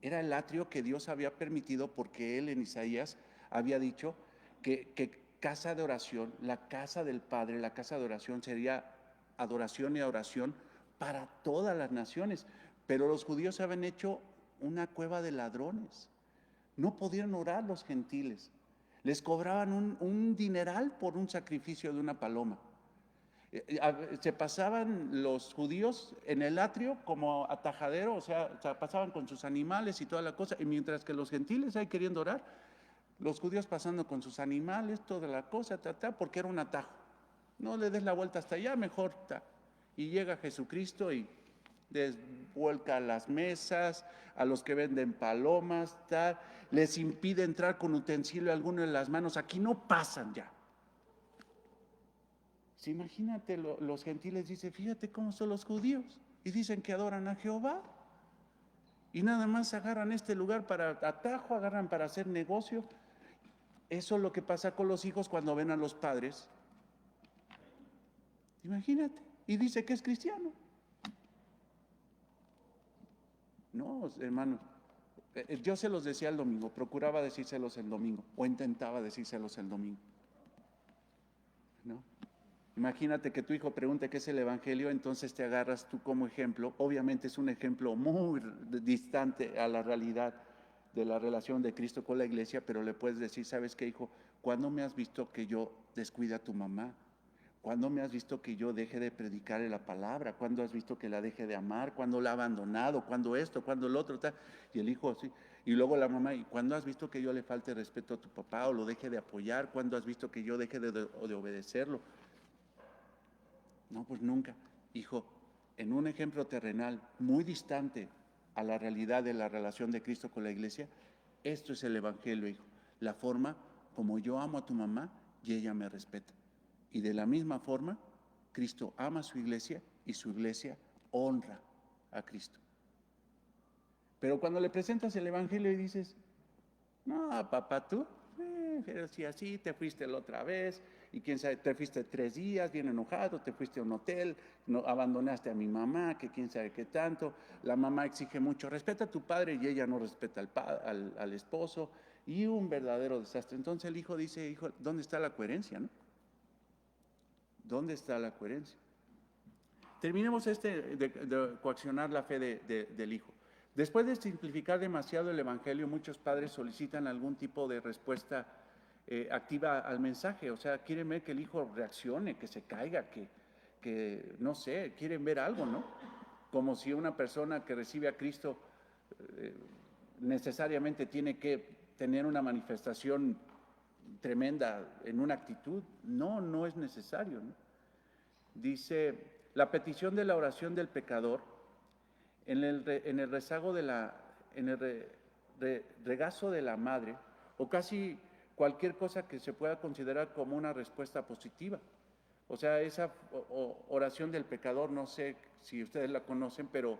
A: Era el atrio que Dios había permitido, porque Él en Isaías había dicho que casa de oración, la casa del Padre, la casa de oración sería adoración y oración para todas las naciones. Pero los judíos habían hecho una cueva de ladrones. No podían orar los gentiles. Les cobraban un dineral por un sacrificio de una paloma. Se pasaban los judíos en el atrio como atajadero, o sea, pasaban con sus animales y toda la cosa, y mientras que los gentiles ahí queriendo orar, los judíos pasando con sus animales, toda la cosa, porque era un atajo. No le des la vuelta hasta allá, mejor. Y llega Jesucristo y desvuelca las mesas, a los que venden palomas, les impide entrar con utensilio alguno en las manos. Aquí no pasan ya. Si imagínate, los gentiles dicen, fíjate cómo son los judíos, y dicen que adoran a Jehová, y nada más agarran este lugar para atajo, agarran para hacer negocio. Eso es lo que pasa con los hijos cuando ven a los padres. Imagínate, y dice que es cristiano. No, hermanos, yo se los decía el domingo, procuraba decírselos el domingo, o intentaba decírselos el domingo, ¿no? Imagínate que tu hijo pregunte qué es el Evangelio, entonces te agarras tú como ejemplo. Obviamente es un ejemplo muy distante a la realidad de la relación de Cristo con la iglesia, pero le puedes decir, ¿sabes qué, hijo? ¿Cuándo me has visto que yo descuide a tu mamá? ¿Cuándo me has visto que yo deje de predicarle la palabra? ¿Cuándo has visto que la deje de amar? ¿Cuándo la ha abandonado? ¿Cuándo esto? ¿Cuándo el otro? Tal. Y el hijo así. Y luego la mamá, ¿y cuándo has visto que yo le falte respeto a tu papá o lo deje de apoyar? ¿Cuándo has visto que yo deje de obedecerlo? No, pues nunca. Hijo, en un ejemplo terrenal muy distante a la realidad de la relación de Cristo con la iglesia, esto es el Evangelio, hijo. La forma como yo amo a tu mamá y ella me respeta. Y de la misma forma, Cristo ama a su iglesia y su iglesia honra a Cristo. Pero cuando le presentas el Evangelio y dices, no, papá, tú, pero si así te fuiste la otra vez, y quién sabe, te fuiste 3 días bien enojado, te fuiste a un hotel, no, abandonaste a mi mamá, que quién sabe qué tanto, la mamá exige mucho, respeta a tu padre y ella no respeta al esposo, y un verdadero desastre. Entonces el hijo dice, hijo, ¿dónde está la coherencia, no? ¿Dónde está la coherencia? Terminemos de coaccionar la fe del hijo. Después de simplificar demasiado el Evangelio, muchos padres solicitan algún tipo de respuesta activa al mensaje. O sea, quieren ver que el hijo reaccione, que se caiga, que no sé, quieren ver algo, ¿no? Como si una persona que recibe a Cristo necesariamente tiene que tener una manifestación tremenda en una actitud. No, no es necesario, ¿no? Dice, la petición de la oración del pecador en el rezago en el regazo de la madre, o casi cualquier cosa que se pueda considerar como una respuesta positiva. O sea, esa oración del pecador, no sé si ustedes la conocen, pero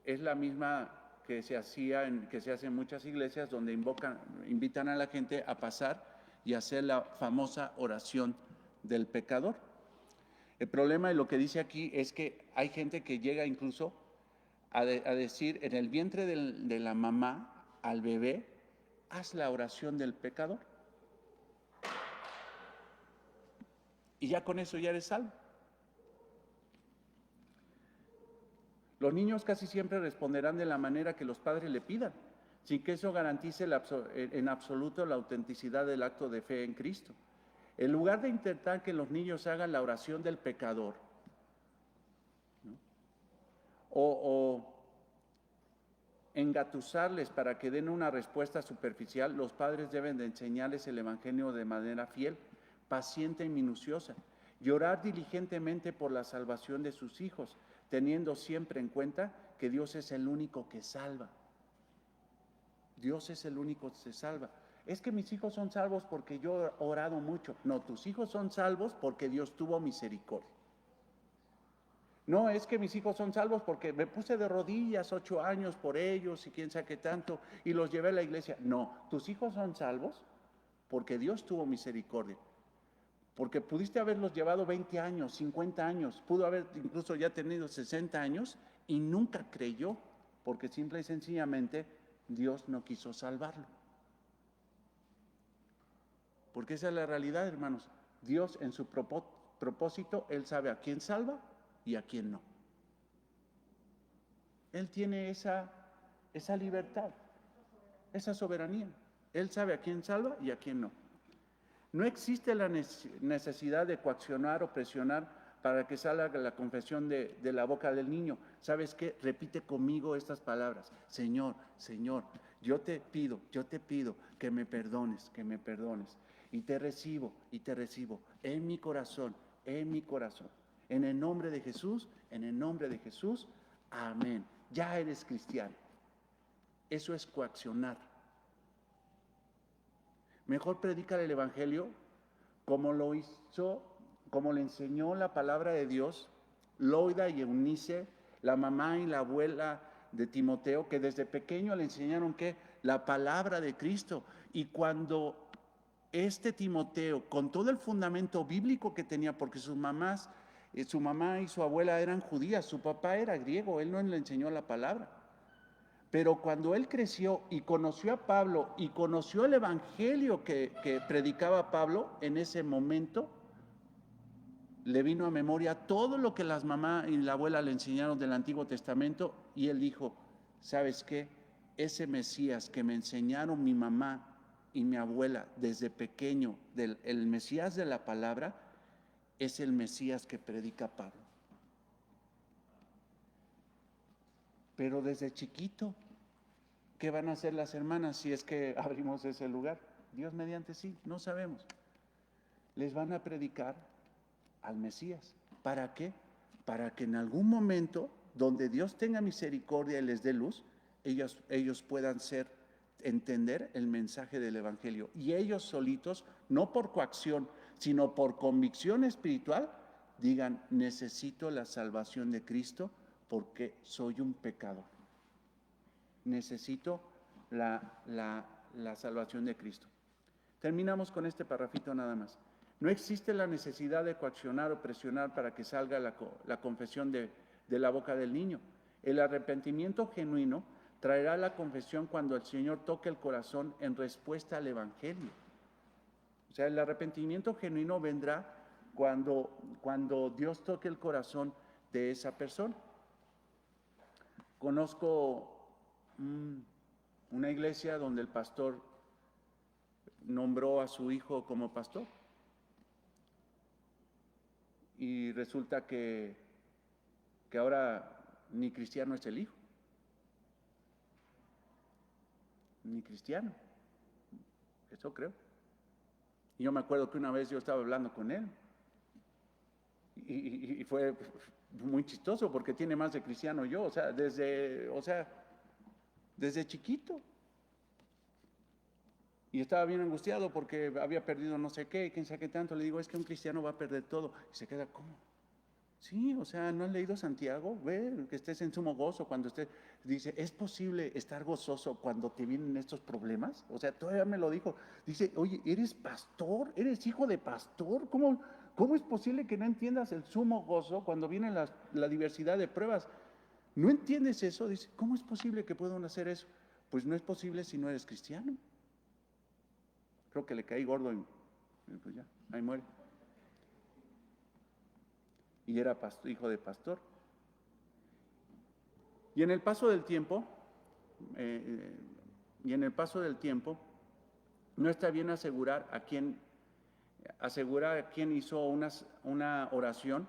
A: es la misma que se hace en muchas iglesias, donde invitan a la gente a pasar y hacer la famosa oración del pecador. El problema de lo que dice aquí es que hay gente que llega incluso a decir en el vientre de la mamá al bebé, haz la oración del pecador. Y ya con eso ya eres salvo. Los niños casi siempre responderán de la manera que los padres le pidan, sin que eso garantice en absoluto la autenticidad del acto de fe en Cristo. En lugar de intentar que los niños hagan la oración del pecador, o engatusarles para que den una respuesta superficial, los padres deben de enseñarles el Evangelio de manera fiel, paciente y minuciosa, y orar diligentemente por la salvación de sus hijos, teniendo siempre en cuenta que Dios es el único que salva. Dios es el único que se salva. Es que mis hijos son salvos porque yo he orado mucho. No, tus hijos son salvos porque Dios tuvo misericordia. No, es que mis hijos son salvos porque me puse de rodillas 8 años por ellos y quién sabe qué tanto y los llevé a la iglesia. No, tus hijos son salvos porque Dios tuvo misericordia. Porque pudiste haberlos llevado 20 años, 50 años, pudo haber incluso ya tenido 60 años y nunca creyó, porque simple y sencillamente Dios no quiso salvarlo. Porque esa es la realidad, hermanos. Dios en su propósito, Él sabe a quién salva y a quién no. Él tiene esa libertad, esa soberanía. Él sabe a quién salva y a quién no. No existe la necesidad de coaccionar o presionar para que salga la confesión de la boca del niño. ¿Sabes qué? Repite conmigo estas palabras. Señor, Señor, yo te pido que me perdones, Y te recibo en mi corazón. En el nombre de Jesús, amén. Ya eres cristiano. Eso es coaccionar. Mejor predica el Evangelio como lo hizo, como le enseñó la palabra de Dios, Loida y Eunice, la mamá y la abuela de Timoteo, que desde pequeño le enseñaron que la palabra de Cristo. Y cuando este Timoteo, con todo el fundamento bíblico que tenía, porque su mamá y su abuela eran judías, su papá era griego, él no le enseñó la palabra. Pero cuando él creció y conoció a Pablo y conoció el evangelio que predicaba Pablo, en ese momento le vino a memoria todo lo que las mamás y la abuela le enseñaron del Antiguo Testamento y él dijo, ¿sabes qué? Ese Mesías que me enseñaron mi mamá y mi abuela desde pequeño, el Mesías de la palabra, es el Mesías que predica Pablo. Pero desde chiquito, ¿qué van a hacer las hermanas si es que abrimos ese lugar? Dios mediante sí, no sabemos. Les van a predicar al Mesías. ¿Para qué? Para que en algún momento, donde Dios tenga misericordia y les dé luz, ellos puedan entender el mensaje del Evangelio. Y ellos solitos, no por coacción, sino por convicción espiritual, digan, necesito la salvación de Cristo porque soy un pecador. Necesito la salvación de Cristo. Terminamos con este parrafito nada más. No existe la necesidad de coaccionar o presionar para que salga la confesión de la boca del niño. El arrepentimiento genuino traerá la confesión cuando el Señor toque el corazón en respuesta al Evangelio. O sea, el arrepentimiento genuino vendrá cuando Dios toque el corazón de esa persona. Conozco una iglesia donde el pastor nombró a su hijo como pastor y resulta que ahora ni cristiano es el hijo, ni cristiano, eso creo. Y yo me acuerdo que una vez yo estaba hablando con él y fue muy chistoso porque tiene más de cristiano yo, desde chiquito. Y estaba bien angustiado porque había perdido no sé qué, quién sabe qué tanto. Le digo, es que un cristiano va a perder todo. Y se queda, ¿cómo? Sí, ¿no has leído Santiago? Ve, que estés en sumo gozo cuando estés. Dice, ¿es posible estar gozoso cuando te vienen estos problemas? Todavía me lo dijo. Dice, oye, ¿eres pastor? ¿Eres hijo de pastor? ¿Cómo es posible que no entiendas el sumo gozo cuando viene la diversidad de pruebas? ¿No entiendes eso? Dice, ¿cómo es posible que puedan hacer eso? Pues no es posible si no eres cristiano. Creo que le caí gordo y pues ya, ahí muere. Y era hijo de pastor. Y en el paso del tiempo, no está bien asegurar a quién hizo una oración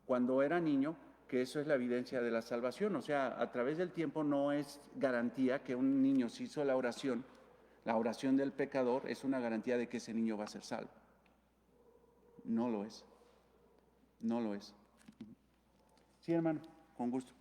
A: cuando era niño, que eso es la evidencia de la salvación. O sea, a través del tiempo no es garantía que un niño se hizo la oración del pecador es una garantía de que ese niño va a ser salvo. No lo es. No lo es. Sí, hermano, con gusto.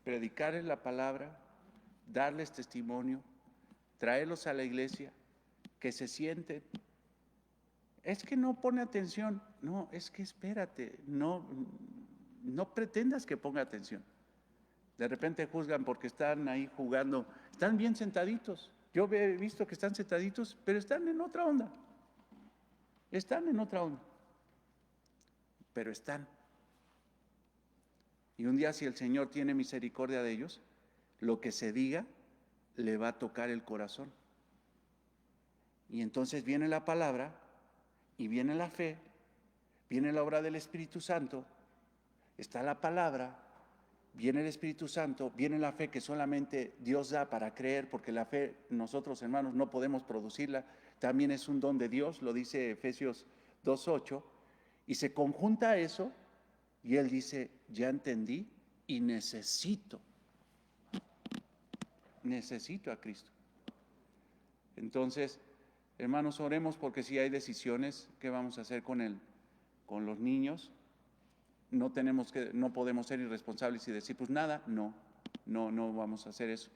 A: Predicarles la palabra, darles testimonio, traerlos a la iglesia, que se sienten. Es que no pone atención. No, es que espérate, no pretendas que ponga atención. De repente juzgan porque están ahí jugando, están bien sentaditos. Yo he visto que están sentaditos, pero están en otra onda. Están en otra onda. Pero están. Y un día, si el Señor tiene misericordia de ellos, lo que se diga le va a tocar el corazón. Y entonces viene la palabra, y viene la fe, viene la obra del Espíritu Santo, está la palabra, viene el Espíritu Santo, viene la fe que solamente Dios da para creer, porque la fe nosotros, hermanos, no podemos producirla, también es un don de Dios, lo dice Efesios 2:8, y se conjunta eso. Y él dice, ya entendí y necesito a Cristo. Entonces, hermanos, oremos porque si hay decisiones, ¿qué vamos a hacer con los niños? No podemos ser irresponsables y decir, pues nada, no vamos a hacer eso.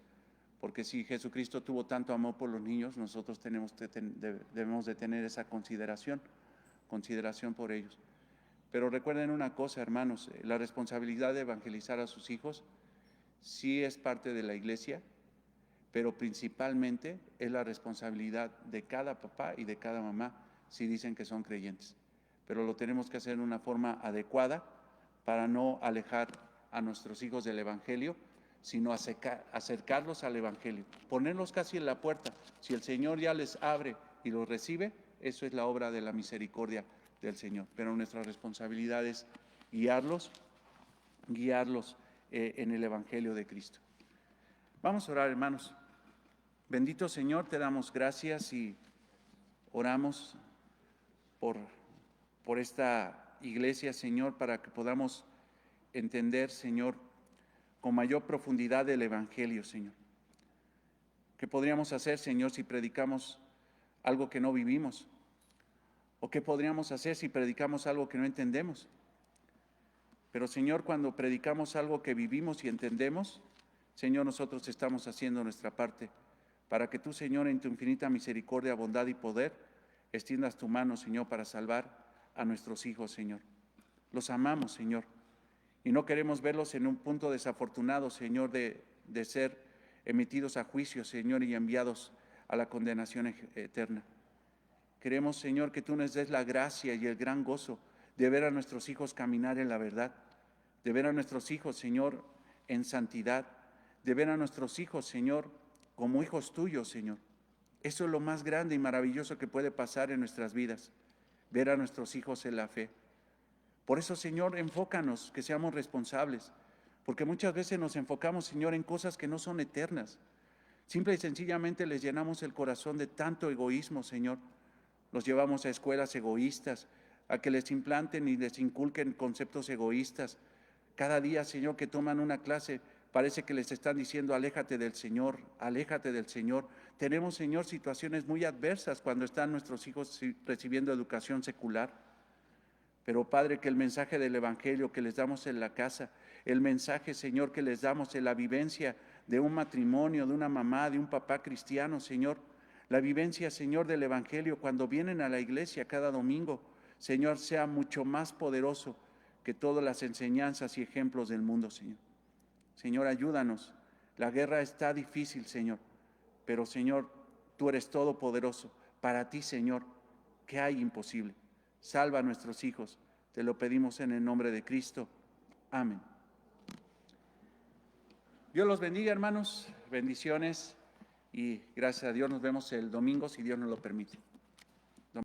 A: Porque si Jesucristo tuvo tanto amor por los niños, nosotros debemos de tener esa consideración por ellos. Pero recuerden una cosa, hermanos, la responsabilidad de evangelizar a sus hijos sí es parte de la iglesia, pero principalmente es la responsabilidad de cada papá y de cada mamá si dicen que son creyentes. Pero lo tenemos que hacer de una forma adecuada para no alejar a nuestros hijos del evangelio, sino acercarlos al evangelio, ponerlos casi en la puerta. Si el Señor ya les abre y los recibe, eso es la obra de la misericordia del Señor, pero nuestra responsabilidad es guiarlos en el Evangelio de Cristo. Vamos a orar, hermanos. Bendito Señor, te damos gracias y oramos por esta iglesia, Señor, para que podamos entender, Señor, con mayor profundidad el Evangelio, Señor. ¿Qué podríamos hacer, Señor, si predicamos algo que no vivimos? ¿O qué podríamos hacer si predicamos algo que no entendemos? Pero, Señor, cuando predicamos algo que vivimos y entendemos, Señor, nosotros estamos haciendo nuestra parte para que tú, Señor, en tu infinita misericordia, bondad y poder, extiendas tu mano, Señor, para salvar a nuestros hijos, Señor. Los amamos, Señor, y no queremos verlos en un punto desafortunado, Señor, de ser emitidos a juicio, Señor, y enviados a la condenación eterna. Queremos, Señor, que tú nos des la gracia y el gran gozo de ver a nuestros hijos caminar en la verdad, de ver a nuestros hijos, Señor, en santidad, de ver a nuestros hijos, Señor, como hijos tuyos, Señor. Eso es lo más grande y maravilloso que puede pasar en nuestras vidas, ver a nuestros hijos en la fe. Por eso, Señor, enfócanos, que seamos responsables, porque muchas veces nos enfocamos, Señor, en cosas que no son eternas. Simple y sencillamente les llenamos el corazón de tanto egoísmo, Señor. Los llevamos a escuelas egoístas, a que les implanten y les inculquen conceptos egoístas. Cada día, Señor, que toman una clase, parece que les están diciendo, aléjate del Señor, aléjate del Señor. Tenemos, Señor, situaciones muy adversas cuando están nuestros hijos recibiendo educación secular. Pero, Padre, que el mensaje del Evangelio que les damos en la casa, el mensaje, Señor, que les damos en la vivencia de un matrimonio, de una mamá, de un papá cristiano, Señor, la vivencia, Señor, del Evangelio cuando vienen a la iglesia cada domingo, Señor, sea mucho más poderoso que todas las enseñanzas y ejemplos del mundo, Señor. Señor, ayúdanos La guerra está difícil, Señor, pero Señor, tú eres todopoderoso. Para ti, Señor, ¿qué hay imposible? Salva a nuestros hijos. Te lo pedimos en el nombre de Cristo. Amén. Dios los bendiga, hermanos. Bendiciones y gracias a Dios nos vemos el domingo si Dios nos lo permite.